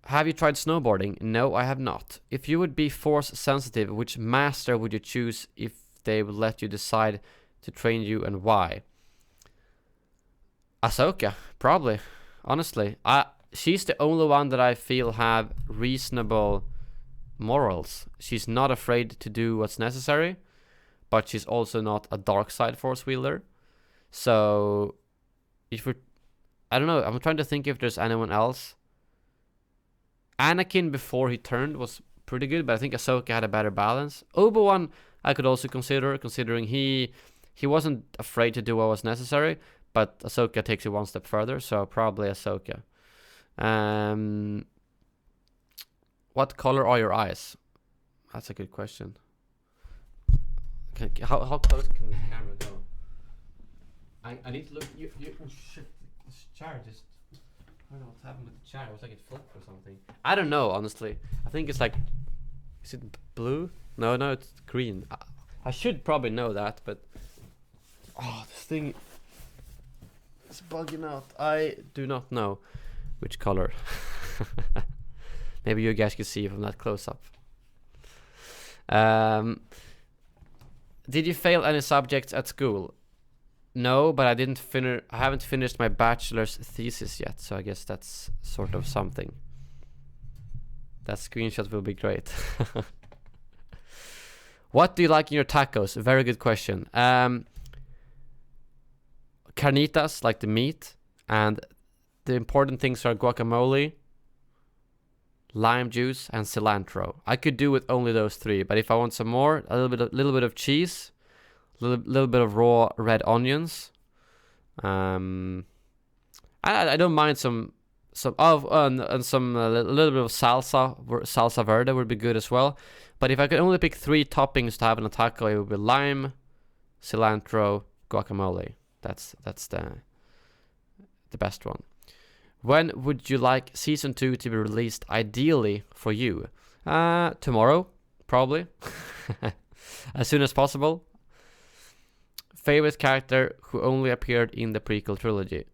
Have you tried snowboarding? No, I have not. If you would be force sensitive, which master would you choose if they would let you decide to train you, and why? Ahsoka, probably. Honestly, she's the only one that I feel have reasonable morals. She's not afraid to do what's necessary, but she's also not a dark side force wielder. So, I don't know. I'm trying to think if there's anyone else. Anakin before he turned was pretty good, but I think Ahsoka had a better balance. Obi-Wan I could also consider, considering he wasn't afraid to do what was necessary, but Ahsoka takes it one step further, so probably Ahsoka. What color are your eyes? That's a good question. How close can the camera go? I need to look. Oh shit! This chair just. I don't know what's happened with the chair. It was like it flipped or something. I don't know, honestly. I think it's like. Is it blue? No, it's green. I should probably know that, but. Oh, this thing. It's bugging out. I do not know which color. Maybe you guys can see from that close up. Did you fail any subjects at school? No, but I haven't finished my bachelor's thesis yet, so I guess that's sort of something. That screenshot will be great. What do you like in your tacos? Very good question. Carnitas, like the meat, and the important things are guacamole, lime juice, and cilantro. I could do with only those three, but if I want some more, a little bit of cheese, little bit of raw red onions. I don't mind some and some little bit of salsa verde would be good as well. But if I could only pick 3 toppings to have in a taco, it would be lime, cilantro, guacamole. That's the best one. When would you like season 2 to be released ideally for you? Tomorrow, probably. As soon as possible. Favorite character who only appeared in the prequel trilogy?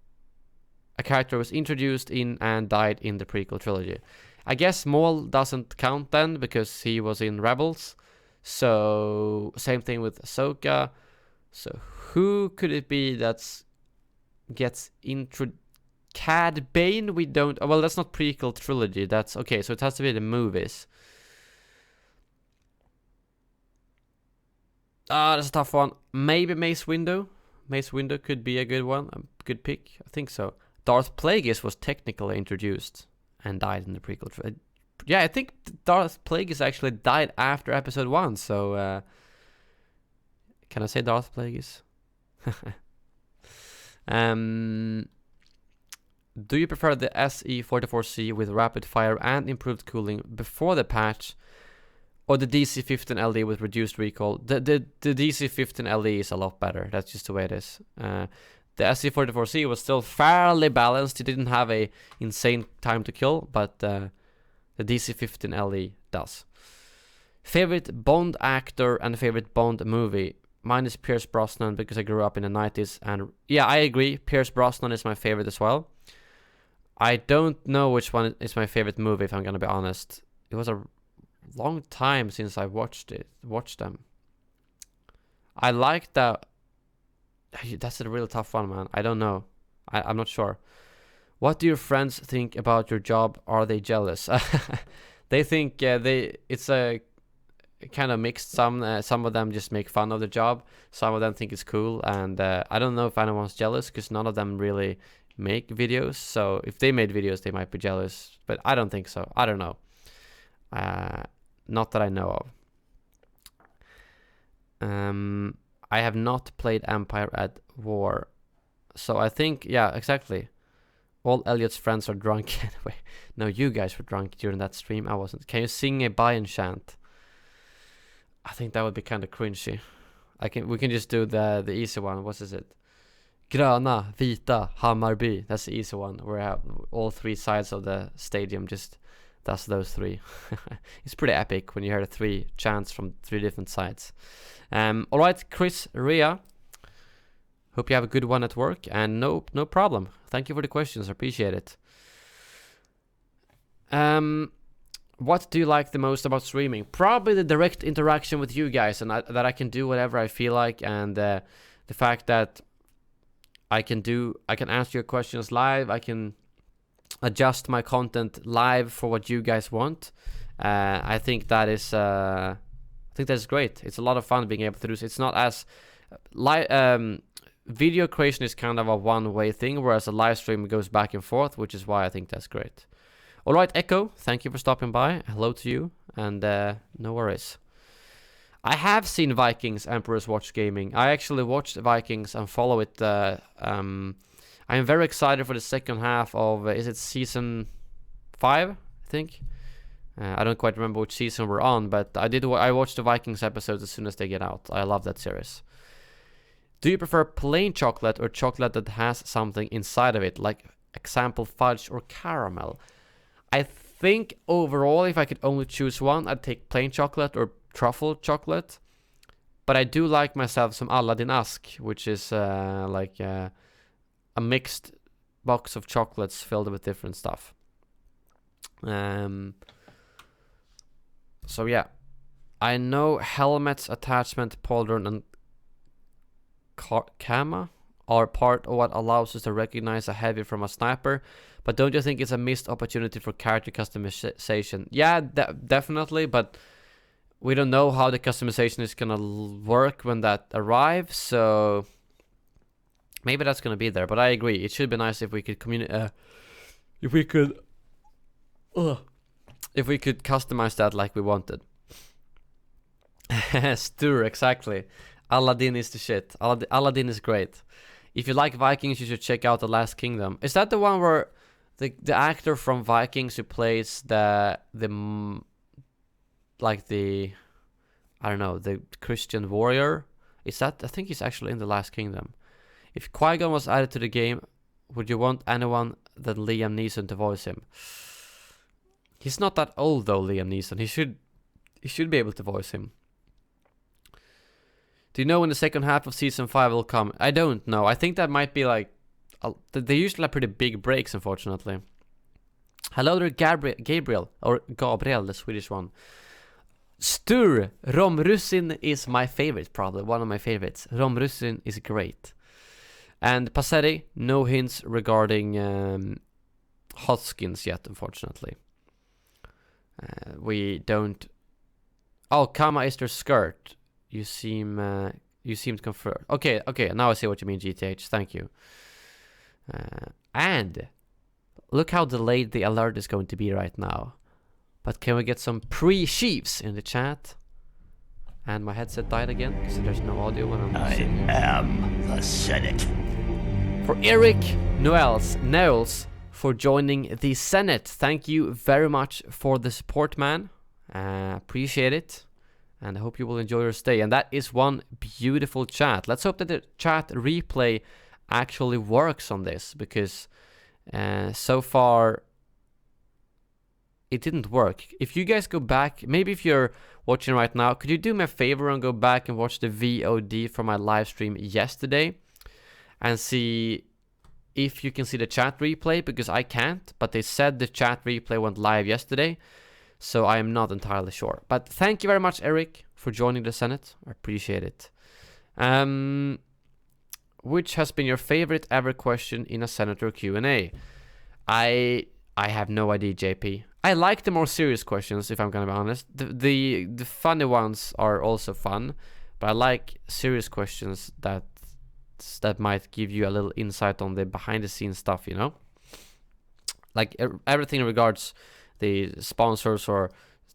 A character was introduced in and died in the prequel trilogy. I guess Maul doesn't count then, because he was in Rebels. So, same thing with Ahsoka. So, who could it be that gets introduced? Cad Bane, we don't. Well, that's not prequel trilogy. That's okay. So it has to be the movies. That's a tough one. Maybe Mace Windu. Mace Windu could be a good one. A good pick. I think so. Darth Plagueis was technically introduced and died in the prequel trilogy. Yeah, I think Darth Plagueis actually died after episode 1. So, can I say Darth Plagueis? Do you prefer the SE44C with rapid fire and improved cooling before the patch, or the DC15LE with reduced recoil? The DC15LE is a lot better. That's just the way it is. The SE44C was still fairly balanced. It didn't have a insane time to kill, but the DC15LE does. Favorite Bond actor and favorite Bond movie? Mine is Pierce Brosnan because I grew up in the 90s, and yeah, I agree. Pierce Brosnan is my favorite as well. I don't know which one is my favorite movie, if I'm gonna be honest. It was a long time since I watched them. I like that. That's a really tough one, man. I don't know. I'm not sure. What do your friends think about your job? Are they jealous? They think it's a kind of mixed. Some of them just make fun of the job. Some of them think it's cool, and I don't know if anyone's jealous because none of them really make videos. So if they made videos, they might be jealous, but I don't think so. I don't know. Not that I know of. I have not played Empire at War, so I think, yeah, exactly. All Elliot's friends are drunk anyway. No, you guys were drunk during that stream. I wasn't. Can you sing a buy-in chant? I think that would be kind of cringy. We can just do the easy one. What is it? Gröna, vita, Hammarby. That's the easy one. Where I have all 3 sides of the stadium just does those 3. It's pretty epic when you hear the 3 chants from 3 different sides. Alright, Chris Rea. Hope you have a good one at work, and no problem. Thank you for the questions. I appreciate it. What do you like the most about streaming? Probably the direct interaction with you guys, and that I can do whatever I feel like, and the fact that I can answer your questions live. I can adjust my content live for what you guys want. I think that is great. It's a lot of fun being able to do this. It's not as video creation is kind of a one-way thing, whereas a live stream goes back and forth, which is why I think that's great. All right, Echo, thank you for stopping by. Hello to you, and no worries. I have seen Vikings Emperor's Watch Gaming. I actually watched Vikings and follow it. I'm very excited for the second half of, is it season 5, I think? I don't quite remember which season we're on, but I watched the Vikings episodes as soon as they get out. I love that series. Do you prefer plain chocolate or chocolate that has something inside of it, like example fudge or caramel? I think overall, if I could only choose one, I'd take plain chocolate or truffle chocolate. But I do like myself some Aladdin Ask, which is like a mixed box of chocolates filled with different stuff. So yeah, I know helmets, attachment, pauldron, and Kamma are part of what allows us to recognize a heavy from a sniper, but don't you think it's a missed opportunity for character customization? Yeah, definitely, but we don't know how the customization is gonna work when that arrives, so maybe that's gonna be there. But I agree, it should be nice if we could if we could customize that like we wanted. Stur, exactly. Aladdin is the shit. Aladdin is great. If you like Vikings, you should check out The Last Kingdom. Is that the one where the actor from Vikings who plays the I don't know, the Christian warrior? Is that, I think he's actually in The Last Kingdom. If Qui-Gon was added to the game, would you want anyone than Liam Neeson to voice him? He's not that old though, Liam Neeson. He should be able to voice him. Do you know when the second half of season 5 will come? I don't know. I think that might be like... they usually have pretty big breaks, unfortunately. Hello there, Gabriel. Or Gabriel, the Swedish one. Stur! Romrussin is my favorite, probably. One of my favorites. Romrussin is great. And Passetti, no hints regarding hot skins yet, unfortunately. We don't... Oh, Kama is their skirt. You seem confirmed. Okay, now I see what you mean, GTH. Thank you. And look how delayed the alert is going to be right now. But can we get some pre-sheaves in the chat? And my headset died again, so there's no audio when I'm sitting here. I am the Senate. For Eric Noels for joining the Senate. Thank you very much for the support, man. Appreciate it. And I hope you will enjoy your stay. And that is one beautiful chat. Let's hope that the chat replay actually works on this, because so far it didn't work. If you guys go back, maybe if you're watching right now, could you do me a favor and go back and watch the VOD from my live stream yesterday and see if you can see the chat replay, because I can't, but they said the chat replay went live yesterday, so I am not entirely sure. But thank you very much, Eric, for joining the Senate. I appreciate it. Which has been your favorite ever question in a Senator Q&A? I have no idea, JP. I like the more serious questions, if I'm gonna be honest. The funny ones are also fun, but I like serious questions that might give you a little insight on the behind the scenes stuff, you know? Like everything in regards the sponsors or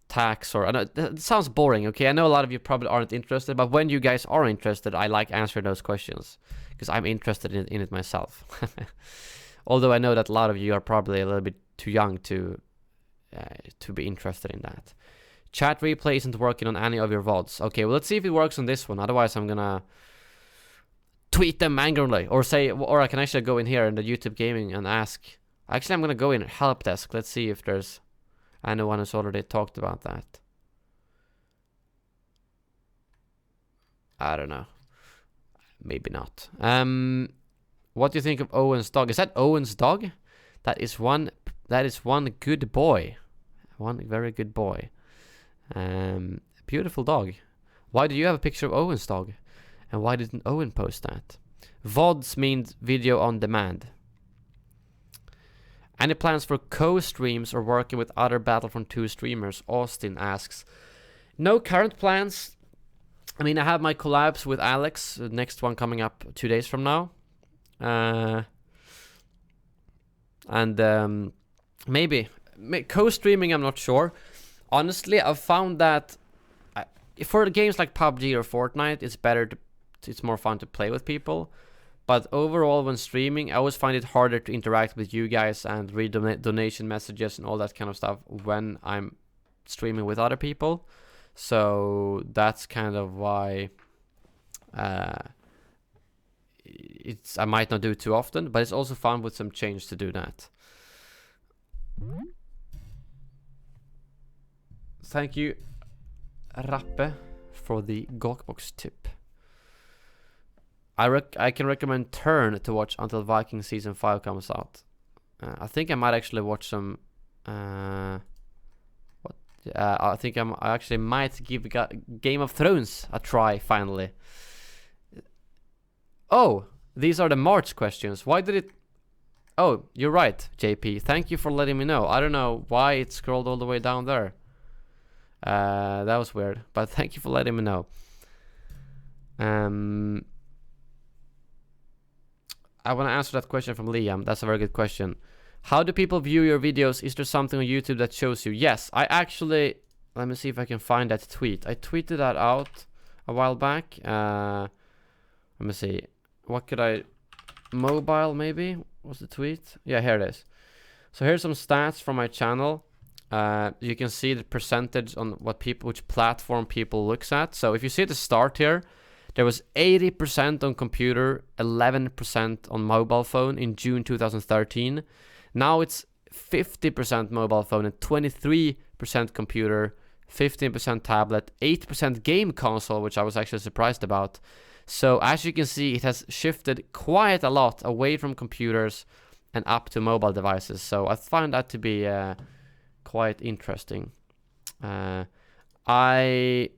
tax, or I know it sounds boring, okay? I know a lot of you probably aren't interested, but when you guys are interested, I like answering those questions because I'm interested in it myself. Although I know that a lot of you are probably a little bit too young to be interested in that. Chat replay isn't working on any of your VODs. Okay, well, let's see if it works on this one. Otherwise, I'm gonna tweet them angrily, or I can actually go in here in the YouTube gaming and ask. Actually, I'm gonna go in help desk. Let's see if there's anyone who's already talked about that. I don't know. Maybe not. What do you think of Owen's dog? Is that Owen's dog? That is one good boy. One very good boy. Beautiful dog. Why do you have a picture of Owen's dog? And why didn't Owen post that? VODs means video on demand. Any plans for co-streams or working with other Battlefront 2 streamers? Austin asks. No current plans. I mean, I have my collabs with Alex. The next one coming up 2 days from now. Maybe co-streaming, I'm not sure. Honestly, I've found that for games like PUBG or Fortnite, it's more fun to play with people. But overall, when streaming, I always find it harder to interact with you guys and read donation messages and all that kind of stuff when I'm streaming with other people. So that's kind of why I might not do it too often, but it's also fun with some change to do that. Thank you, Rappe, for the Gawkbox tip. I can recommend Turn to watch until Vikings Season 5 comes out. I think I might actually watch some... I think I actually might give Game of Thrones a try, finally. Oh, these are the March questions. Why did it... Oh, you're right, JP. Thank you for letting me know. I don't know why it scrolled all the way down there. That was weird, but thank you for letting me know. I want to answer that question from Liam. That's a very good question. How do people view your videos? Is there something on YouTube that shows you? Yes, I actually... Let me see if I can find that tweet. I tweeted that out a while back. Let me see. What could I... Mobile, maybe? What's the tweet? Yeah, here it is. So here's some stats from my channel. You can see the percentage on which platform people looks at. So if you see at the start here, there was 80% on computer, 11% on mobile phone in June 2013. Now it's 50% mobile phone and 23% computer, 15% tablet, 8% game console, which I was actually surprised about. So as you can see, it has shifted quite a lot away from computers and up to mobile devices. So I find that to be quite interesting. I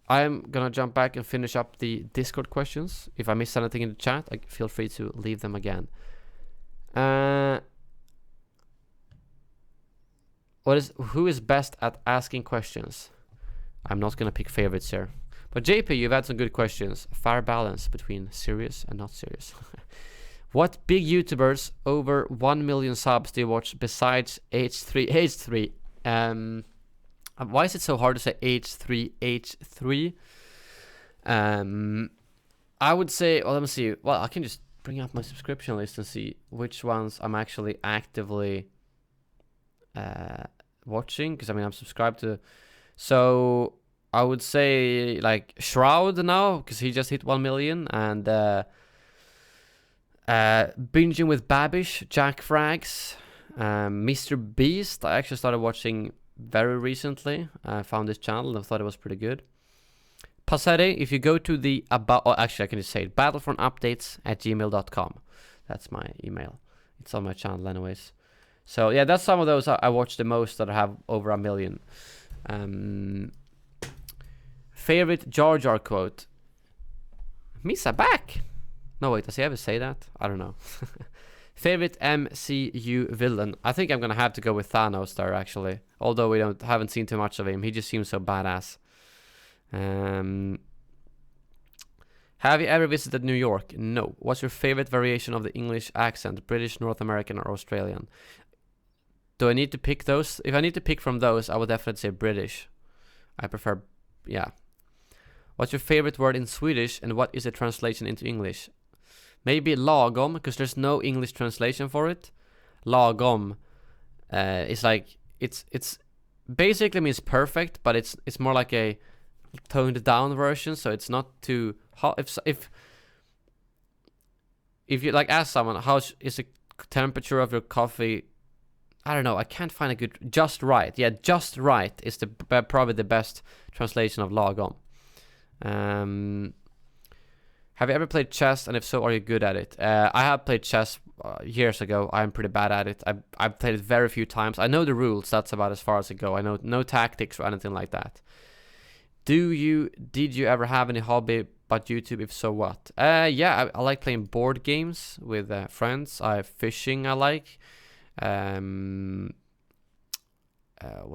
I'm gonna jump back and finish up the Discord questions. If I miss anything in the chat, feel free to leave them again. Who is best at asking questions? I'm not gonna pick favorites here. But JP, you've had some good questions. Fair balance between serious and not serious. What big YouTubers over 1 million subs do you watch besides H3? H3. Why is it so hard to say H3? H3. I would say, well, let me see. Well, I can just bring up my subscription list and see which ones I'm actually actively watching, because I mean I'm subscribed to. So I would say like Shroud now, because he just hit 1 million, and Binging with Babish, Jack Frags, Mr. Beast. I actually started watching very recently. I found this channel and I thought it was pretty good. Passetti, if you go to the about, oh, actually I can just say it, battlefrontupdates@gmail.com. That's my email. It's on my channel anyways. So yeah, that's some of those I watch the most that have over 1 million. Favorite Jar Jar quote? Misa back. No wait, does he ever say that? I don't know. Favorite MCU villain? I think I'm gonna have to go with Thanos there actually. Although we haven't seen too much of him. He just seems so badass. Have you ever visited New York? No. What's your favorite variation of the English accent? British, North American, or Australian? Do I need to pick those? If I need to pick from those, I would definitely say British. I prefer, yeah. What's your favorite word in Swedish, and what is the translation into English? Maybe lagom, because there's no English translation for it. Lagom is like, it's basically means perfect, but it's more like a toned down version, so it's not too hot. If you like ask someone how is the temperature of your coffee, I don't know, I can't find a good, just right. Yeah, just right is the probably the best translation of lagom. Have you ever played chess, and if so, are you good at it? I have played chess years ago. I'm pretty bad at it. I've played it very few times. I know the rules. That's about as far as I go. I know no tactics or anything like that. Did you ever have any hobby but YouTube? If so, what? Yeah, I like playing board games with friends. Fishing I like. What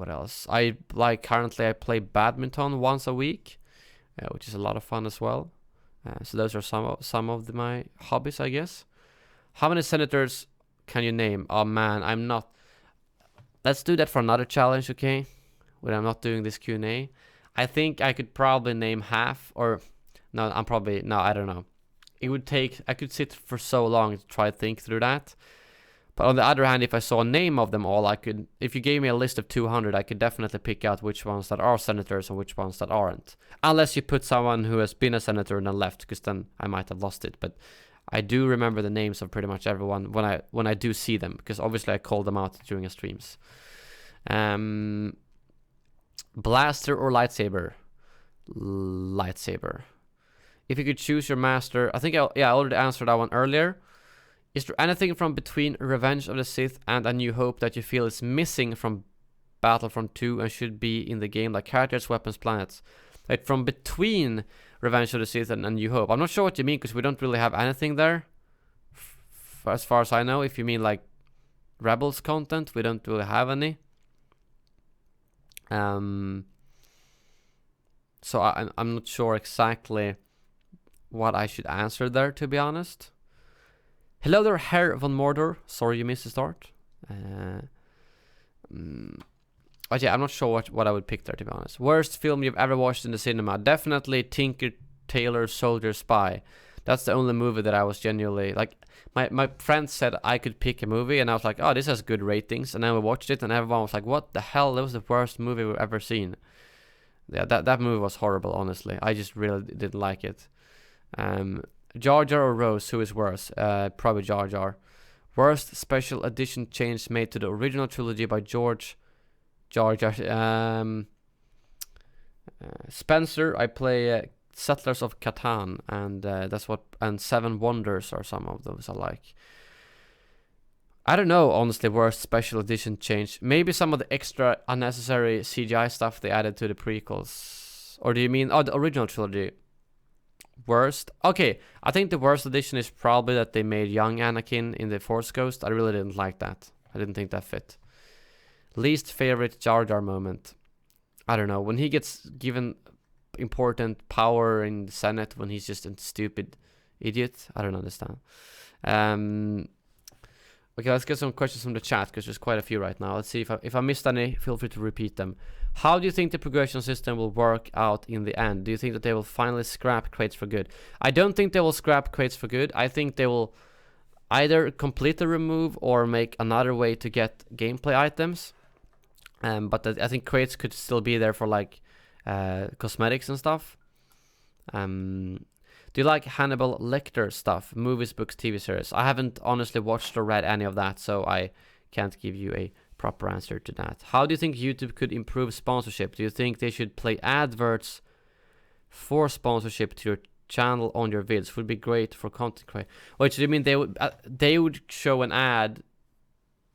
else? Currently I play badminton once a week, which is a lot of fun as well. So those are some of my hobbies, I guess. How many senators can you name? Oh man, I'm not. Let's do that for another challenge, okay? When I'm not doing this Q&A. I think I could probably name half, or no, I don't know. I could sit for so long to try to think through that. But on the other hand, if I saw a name of them all, if you gave me a list of 200, I could definitely pick out which ones that are senators and which ones that aren't. Unless you put someone who has been a senator and then left, because then I might have lost it. But I do remember the names of pretty much everyone when I do see them, because obviously I call them out during streams. Blaster or lightsaber? Lightsaber. If you could choose your master, I think I already answered that one earlier. Is there anything from between Revenge of the Sith and A New Hope that you feel is missing from Battlefront 2 and should be in the game, like characters, weapons, planets? Like from between Revenge of the Sith and A New Hope. I'm not sure what you mean, because we don't really have anything there. As far as I know, if you mean like Rebels content, we don't really have any. So I'm not sure exactly what I should answer there, to be honest. Hello there, Herr von Mordor. Sorry you missed the start. But yeah, I'm not sure what I would pick there, to be honest. Worst film you've ever watched in the cinema? Definitely Tinker Tailor Soldier Spy. That's the only movie that I was genuinely like. My friends said I could pick a movie, and I was like, oh, this has good ratings. And then we watched it, and everyone was like, what the hell? That was the worst movie we've ever seen. Yeah, that movie was horrible, honestly. I just really didn't like it. Jar Jar or Rose, who is worse? Probably Jar Jar. Worst special edition change made to the original trilogy by George Jar Jar. Spencer, I play Settlers of Catan, and Seven Wonders are some of those I like. I don't know, honestly, worst special edition change. Maybe some of the extra unnecessary CGI stuff they added to the prequels. Yes. Or do you mean the original trilogy? Worst? Okay, I think the worst addition is probably that they made young Anakin in the Force Ghost. I really didn't like that. I didn't think that fit. Least favorite Jar Jar moment. I don't know. When he gets given important power in the Senate, when he's just a stupid idiot. I don't understand. Okay, let's get some questions from the chat because there's quite a few right now. Let's see if I missed any. Feel free to repeat them. How do you think the progression system will work out in the end? Do you think that they will finally scrap crates for good? I don't think they will scrap crates for good. I think they will either completely remove or make another way to get gameplay items. But I think crates could still be there for like cosmetics and stuff. Do you like Hannibal Lecter stuff? Movies, books, TV series? I haven't honestly watched or read any of that, so I can't give you a proper answer to that. How do you think YouTube could improve sponsorship? Do you think they should play adverts for sponsorship to your channel on your vids? Would be great for content creators. Wait, so you mean they would show an ad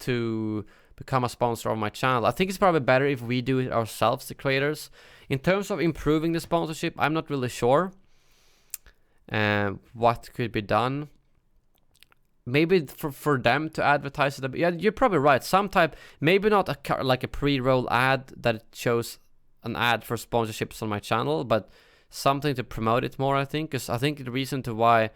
to become a sponsor of my channel? I think it's probably better if we do it ourselves, the creators. In terms of improving the sponsorship, I'm not really sure what could be done. Maybe for them to advertise it. Yeah, you're probably right. Some type, maybe not like a pre-roll ad that shows an ad for sponsorships on my channel, but something to promote it more, I think. Because I think the reason to why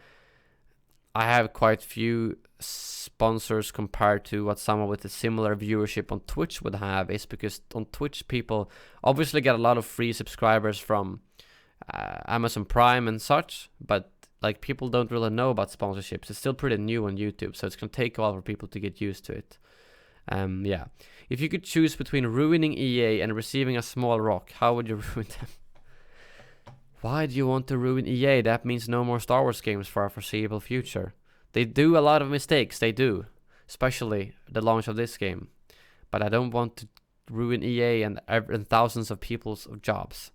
I have quite few sponsors compared to what someone with a similar viewership on Twitch would have is because on Twitch people obviously get a lot of free subscribers from Amazon Prime and such, but like people don't really know about sponsorships. It's still pretty new on YouTube, so it's gonna take a while for people to get used to it. Yeah. If you could choose between ruining EA and receiving a small rock, how would you ruin them? Why do you want to ruin EA? That means no more Star Wars games for a foreseeable future. They do a lot of mistakes, they do. Especially the launch of this game. But I don't want to ruin EA and thousands of people's jobs.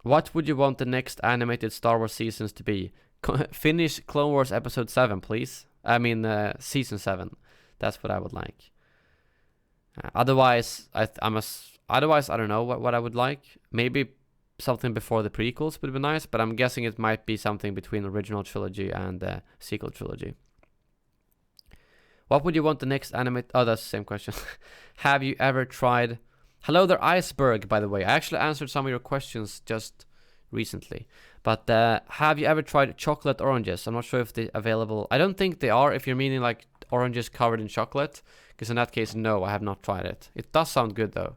What would you want the next animated Star Wars seasons to be? Finish Clone Wars Episode 7, please. I mean, Season 7. That's what I would like. Otherwise, I don't know what I would like. Maybe something before the prequels would be nice, but I'm guessing it might be something between the original trilogy and the sequel trilogy. What would you want the next animate... Oh, that's the same question. Have you ever tried... Hello there, Iceberg, by the way. I actually answered some of your questions just recently. But have you ever tried chocolate oranges? I'm not sure if they're available. I don't think they are, if you're meaning like oranges covered in chocolate. Because in that case, no, I have not tried it. It does sound good, though.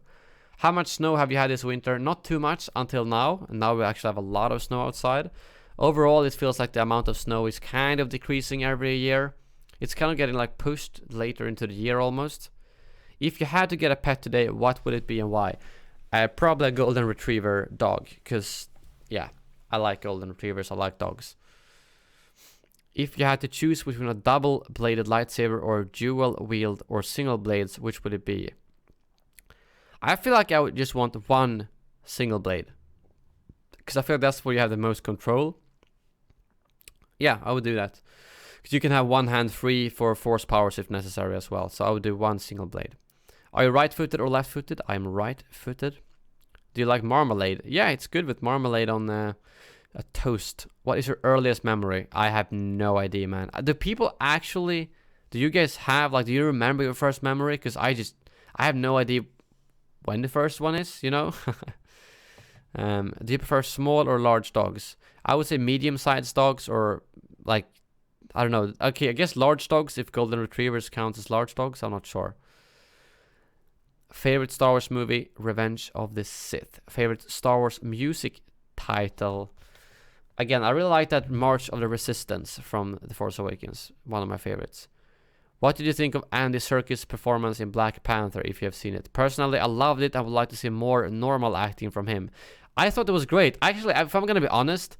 How much snow have you had this winter? Not too much until now. And now we actually have a lot of snow outside. Overall, it feels like the amount of snow is kind of decreasing every year. It's kind of getting like pushed later into the year almost. If you had to get a pet today, what would it be and why? Probably a golden retriever dog. Because, yeah, I like golden retrievers. I like dogs. If you had to choose between a double-bladed lightsaber or dual-wield or single blades, which would it be? I feel like I would just want one single blade. Because I feel like that's where you have the most control. Yeah, I would do that. Because you can have one hand free for force powers if necessary as well. So I would do one single blade. Are you right-footed or left-footed? I'm right-footed. Do you like marmalade? Yeah, it's good with marmalade on a toast. What is your earliest memory? I have no idea, man. Do people actually... Do you guys have... Like, do you remember your first memory? Because I have no idea when the first one is, you know? Do you prefer small or large dogs? I would say medium-sized dogs or, like... I don't know. Okay, I guess large dogs, if golden retrievers count as large dogs. I'm not sure. Favorite Star Wars movie? Revenge of the Sith. Favorite Star Wars music title? Again, I really like that March of the Resistance from The Force Awakens. One of my favorites. What did you think of Andy Serkis' performance in Black Panther, if you have seen it? Personally, I loved it. I would like to see more normal acting from him. I thought it was great. Actually, if I'm going to be honest...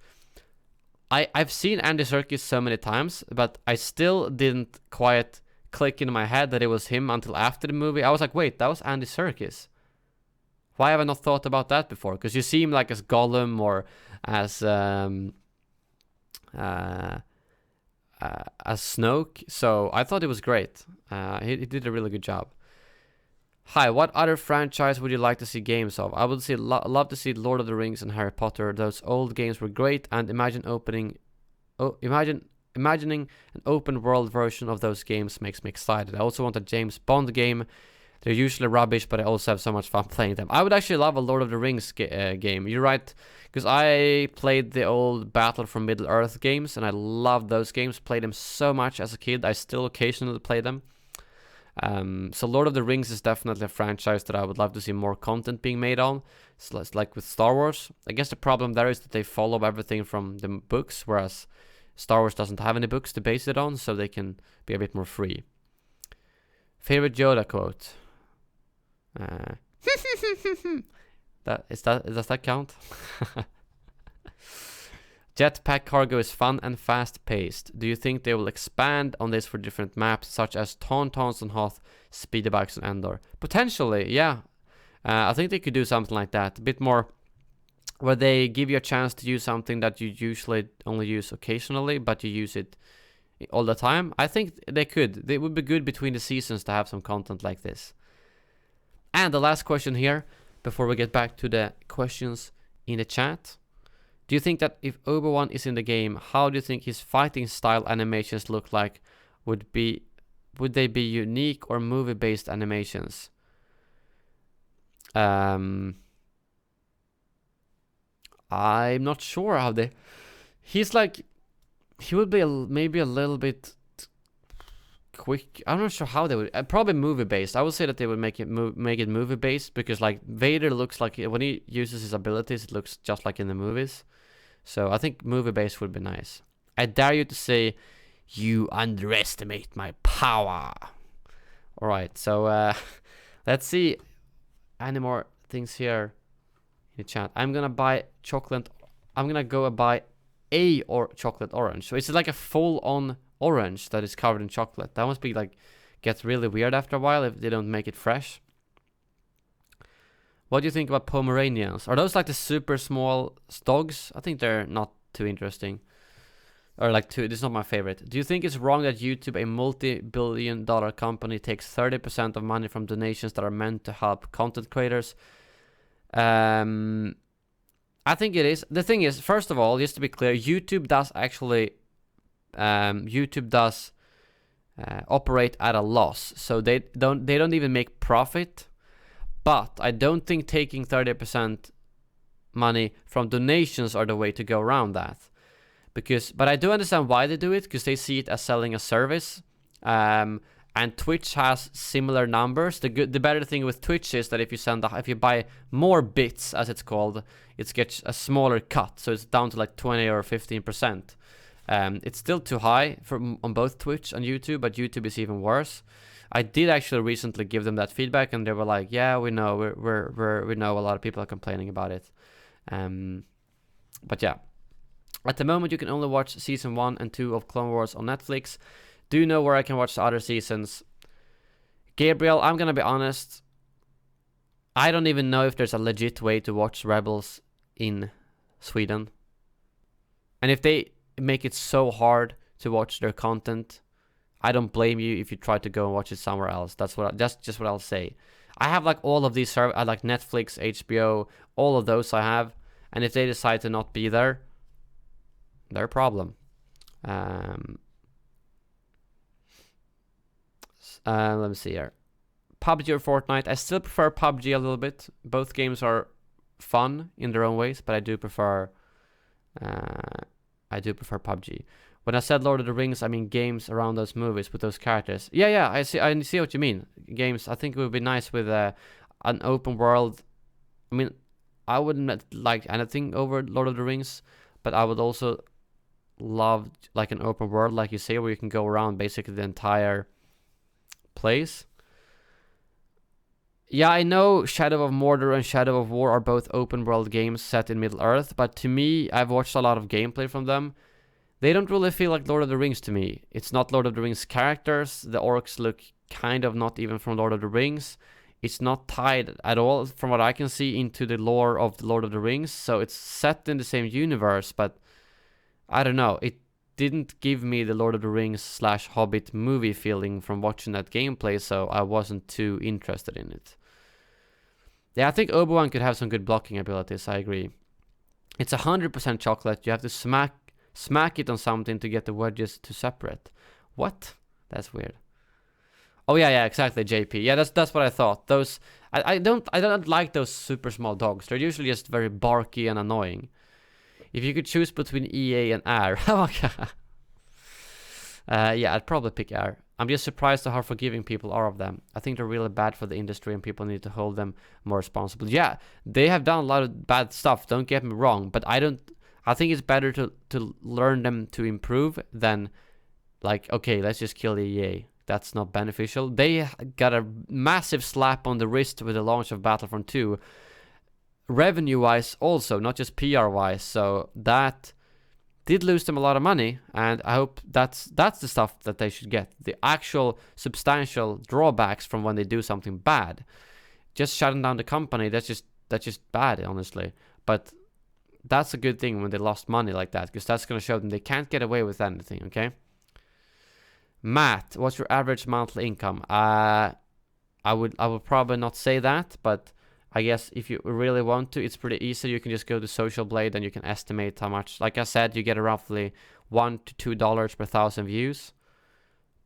I've seen Andy Serkis so many times, but I still didn't quite click in my head that it was him until after the movie. I was like, wait, that was Andy Serkis. Why have I not thought about that before? Because you see him like as Gollum or as Snoke. So I thought it was great. He did a really good job. Hi, what other franchise would you like to see games of? I would love to see Lord of the Rings and Harry Potter. Those old games were great, and imagining an open world version of those games makes me excited. I also want a James Bond game. They're usually rubbish, but I also have so much fun playing them. I would actually love a Lord of the Rings game. You're right, because I played the old Battle from Middle-earth games, and I loved those games. Played them so much as a kid. I still occasionally play them. So Lord of the Rings is definitely a franchise that I would love to see more content being made on. It's like with Star Wars. I guess the problem there is that they follow everything from the books, whereas Star Wars doesn't have any books to base it on, so they can be a bit more free. Favorite Yoda quote? Does that count? Jetpack cargo is fun and fast-paced. Do you think they will expand on this for different maps, such as Tauntauns on Hoth, Speederbikes on Endor? Potentially, yeah. I think they could do something like that. A bit more, where they give you a chance to use something that you usually only use occasionally, but you use it all the time. I think they could. It would be good between the seasons to have some content like this. And the last question here, before we get back to the questions in the chat. Do you think that if Obi-Wan is in the game, how do you think his fighting style animations look like? Would they be unique or movie-based animations? I'm not sure how they... He would be maybe a little bit quick. I'm not sure how they would. Probably movie-based. I would say that they would make it movie-based, because like Vader looks like, when he uses his abilities, it looks just like in the movies. So I think movie-based would be nice. I dare you to say, you underestimate my power. Alright, so let's see any more things here in the chat. I'm gonna buy chocolate. I'm gonna go buy a chocolate orange. So it's like a full-on orange that is covered in chocolate. That must be like, gets really weird after a while if they don't make it fresh. What do you think about Pomeranians? Are those like the super small dogs? I think they're not too interesting. Or like this is not my favorite. Do you think it's wrong that YouTube, a multi-billion-dollar company, takes 30% of money from donations that are meant to help content creators? I think it is. The thing is, first of all, just to be clear, YouTube does actually operate at a loss. So they don't even make profit. But I don't think taking 30% money from donations are the way to go around that. But I do understand why they do it, because they see it as selling a service. And Twitch has similar numbers. The better thing with Twitch is that if you buy more bits, as it's called, it gets a smaller cut. So it's down to like 20 or 15%. It's still too high on both Twitch and YouTube, but YouTube is even worse. I did actually recently give them that feedback, and they were like, "Yeah, we know. We know a lot of people are complaining about it." But yeah, at the moment you can only watch season 1 and 2 of Clone Wars on Netflix. Do you know where I can watch the other seasons? Gabriel, I'm gonna be honest. I don't even know if there's a legit way to watch Rebels in Sweden. And if they make it so hard to watch their content, I don't blame you if you try to go and watch it somewhere else. That's just what I'll say. I have like all of these I like Netflix, HBO, all of those I have, and if they decide to not be there, their problem. Let me see here. PUBG or Fortnite? I still prefer PUBG a little bit. Both games are fun in their own ways, but I do prefer PUBG. When I said Lord of the Rings, I mean games around those movies with those characters. Yeah, I see what you mean. Games, I think it would be nice with an open world. I mean, I wouldn't like anything over Lord of the Rings, but I would also love like an open world, like you say, where you can go around basically the entire place. Yeah, I know Shadow of Mordor and Shadow of War are both open world games set in Middle-earth, but to me, I've watched a lot of gameplay from them. They don't really feel like Lord of the Rings to me. It's not Lord of the Rings characters. The orcs look kind of not even from Lord of the Rings. It's not tied at all, from what I can see, into the lore of the Lord of the Rings. So it's set in the same universe, but I don't know. It didn't give me the Lord of the Rings / Hobbit movie feeling from watching that gameplay, so I wasn't too interested in it. Yeah, I think Obi-Wan could have some good blocking abilities. I agree. It's 100% chocolate. You have to smack it on something to get the wedges to separate. What? That's weird. Oh yeah, exactly, JP. Yeah, that's what I thought. Those I don't like those super small dogs. They're usually just very barky and annoying. If you could choose between EA and Air, oh my god. Yeah, I'd probably pick Air. I'm just surprised at how forgiving people are of them. I think they're really bad for the industry and people need to hold them more responsible. Yeah, they have done a lot of bad stuff, don't get me wrong, but I think it's better to learn them to improve than like, okay, let's just kill the EA. That's not beneficial. They got a massive slap on the wrist with the launch of Battlefront 2. Revenue-wise also, not just PR-wise, so that did lose them a lot of money, and I hope that's the stuff that they should get. The actual substantial drawbacks from when they do something bad. Just shutting down the company, that's just bad, honestly. But that's a good thing when they lost money like that, because that's going to show them they can't get away with anything, okay? Matt, what's your average monthly income? I would probably not say that, but I guess if you really want to, it's pretty easy. You can just go to Social Blade and you can estimate how much. Like I said, you get roughly $1 to $2 per 1,000 views.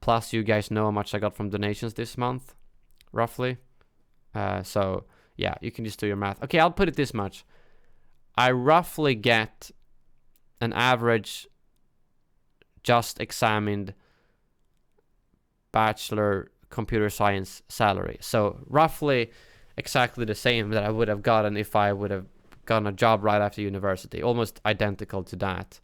Plus, you guys know how much I got from donations this month, roughly. So yeah, you can just do your math. Okay, I'll put it this much. I roughly get an average just examined bachelor computer science salary. So roughly exactly the same that I would have gotten if I would have gotten a job right after university. Almost identical to that.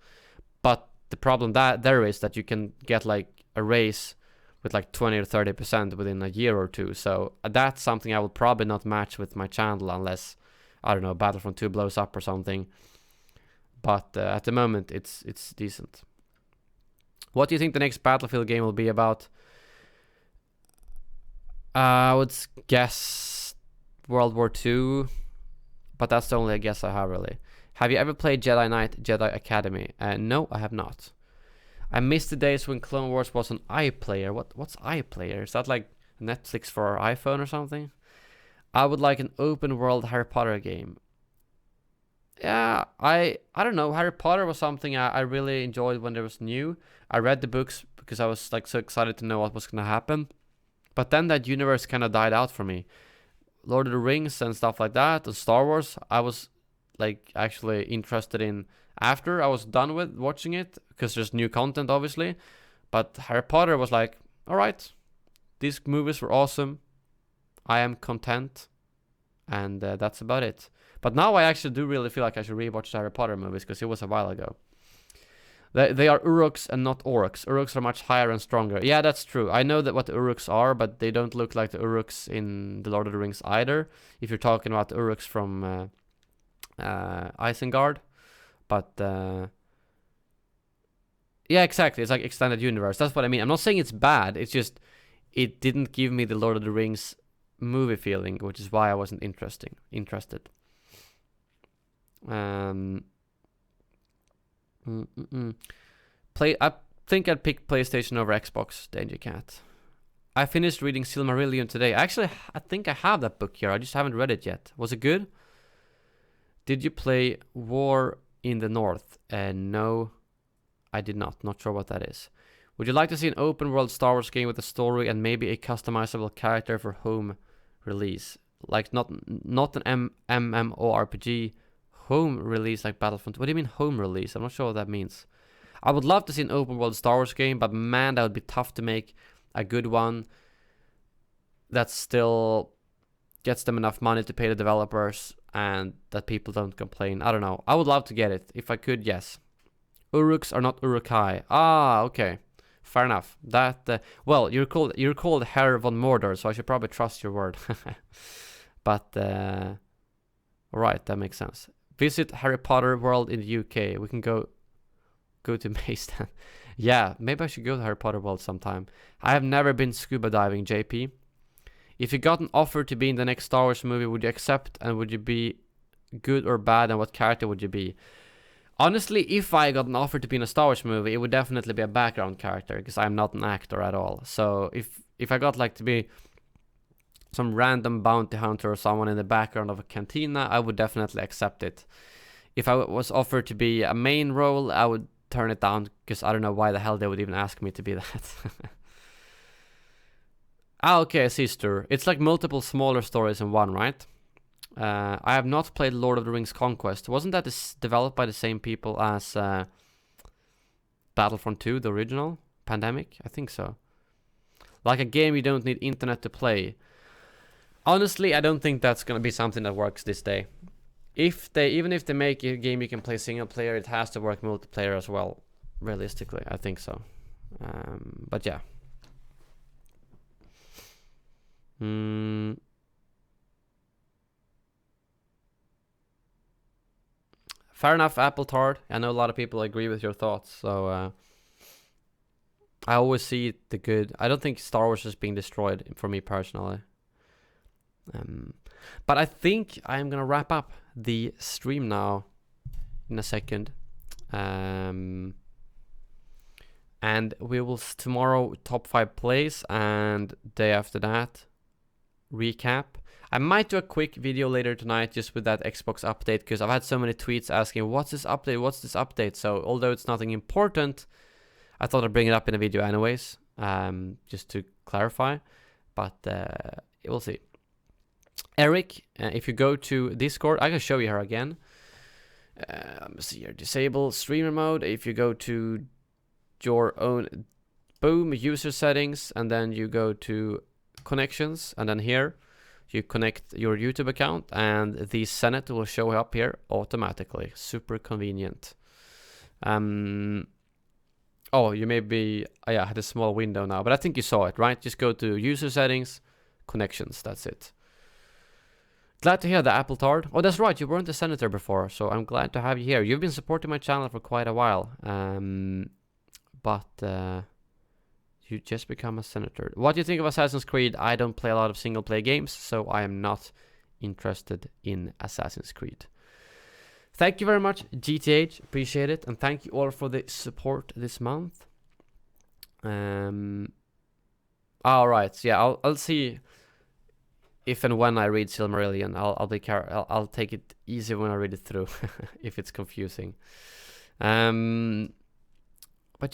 But the problem that there is that you can get like a raise with like 20 or 30% within a year or two. So that's something I will probably not match with my channel unless, I don't know, Battlefront 2 blows up or something. But at the moment, it's decent. What do you think the next Battlefield game will be about? I would guess World War II, but that's the only guess I have really. Have you ever played Jedi Knight Jedi Academy? No, I have not. I miss the days when Clone Wars was an iPlayer. What's iPlayer? Is that like Netflix for our iPhone or something? I would like an open world Harry Potter game. Yeah, I don't know. Harry Potter was something I really enjoyed when it was new. I read the books because I was like so excited to know what was gonna happen. But then that universe kind of died out for me. Lord of the Rings and stuff like that, and Star Wars, I was like actually interested in after I was done with watching it, because there's new content obviously. But Harry Potter was like, alright, these movies were awesome. I am content. And that's about it. But now I actually do really feel like I should rewatch the Harry Potter movies, because it was a while ago. They are Uruks and not Orcs. Uruks are much higher and stronger. Yeah, that's true. I know that what the Uruks are, but they don't look like the Uruks in the Lord of the Rings either. If you're talking about the Uruks from Isengard. But yeah, exactly. It's like extended universe. That's what I mean. I'm not saying it's bad. It's just it didn't give me the Lord of the Rings movie feeling, which is why I wasn't interested. I think I'd pick PlayStation over Xbox, Danger Cat. I finished reading Silmarillion today. Actually, I think I have that book here. I just haven't read it yet. Was it good? Did you play War in the North? No, I did not. Not sure what that is. Would you like to see an open world Star Wars game with a story and maybe a customizable character for home release? Like not an MMORPG home release like Battlefront. What do you mean home release? I'm not sure what that means. I would love to see an open world Star Wars game, but man, that would be tough to make a good one that still gets them enough money to pay the developers and that people don't complain. I don't know. I would love to get it. If I could, yes. Uruks are not Urukai. Ah, okay. Fair enough. That well, you're called Herr von Mordor, so I should probably trust your word. But alright, that makes sense. Visit Harry Potter World in the UK. We can go to Mayston. Yeah, maybe I should go to Harry Potter World sometime. I have never been scuba diving, JP. If you got an offer to be in the next Star Wars movie, would you accept, and would you be good or bad, and what character would you be? Honestly, if I got an offer to be in a Star Wars movie, it would definitely be a background character, because I'm not an actor at all. So if I got like to be some random bounty hunter or someone in the background of a cantina, I would definitely accept it. If I was offered to be a main role, I would turn it down, because I don't know why the hell they would even ask me to be that. Okay, sister. It's like multiple smaller stories in one, right? I have not played Lord of the Rings Conquest. Wasn't that developed by the same people as Battlefront 2, the original? Pandemic? I think so. Like a game you don't need internet to play. Honestly, I don't think that's gonna be something that works this day. Even if they make a game you can play single player, it has to work multiplayer as well. Realistically, I think so. But yeah. Fair enough, Apple Tart. I know a lot of people agree with your thoughts, so I always see the good. I don't think Star Wars is being destroyed for me personally. But I think I'm gonna wrap up the stream now in a second. And we will tomorrow top 5 plays, and day after that recap. I might do a quick video later tonight just with that Xbox update, because I've had so many tweets asking what's this update. So although it's nothing important, I thought I'd bring it up in a video anyways, just to clarify. But we'll see. Eric, if you go to Discord, I can show you her again. Let's see here, disable streamer mode. If you go to your own, boom, user settings, and then you go to connections, and then here you connect your YouTube account, and the Senate will show up here automatically. Super convenient. Oh, you maybe, yeah, I had a small window now, but I think you saw it, right? Just go to user settings, connections, that's it. Glad to hear the Apple Tart. Oh, that's right, you weren't a senator before, so I'm glad to have you here. You've been supporting my channel for quite a while, but you just become a senator. What do you think of Assassin's Creed? I don't play a lot of single-player games, so I am not interested in Assassin's Creed. Thank you very much, GTH. Appreciate it. And thank you all for the support this month. Alright, yeah, I'll see if and when I read Silmarillion. I'll take it easy when I read it through, if it's confusing. But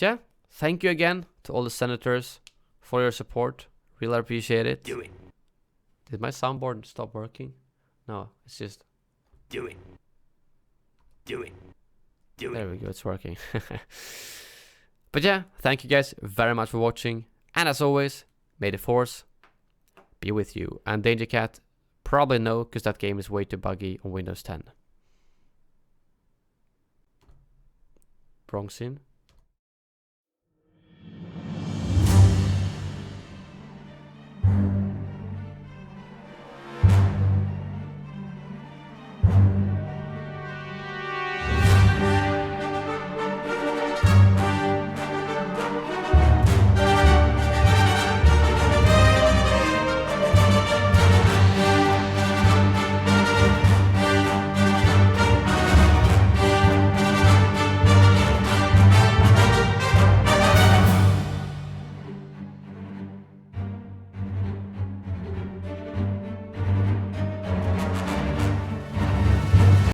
yeah, thank you again to all the senators for your support. Really appreciate it. Do it. Did my soundboard stop working? No, it's just... Do it. Do it. Do it. There we go, it's working. But yeah, thank you guys very much for watching. And as always, may the force be with you. And Danger Cat, probably no, because that game is way too buggy on Windows 10. Wrong scene.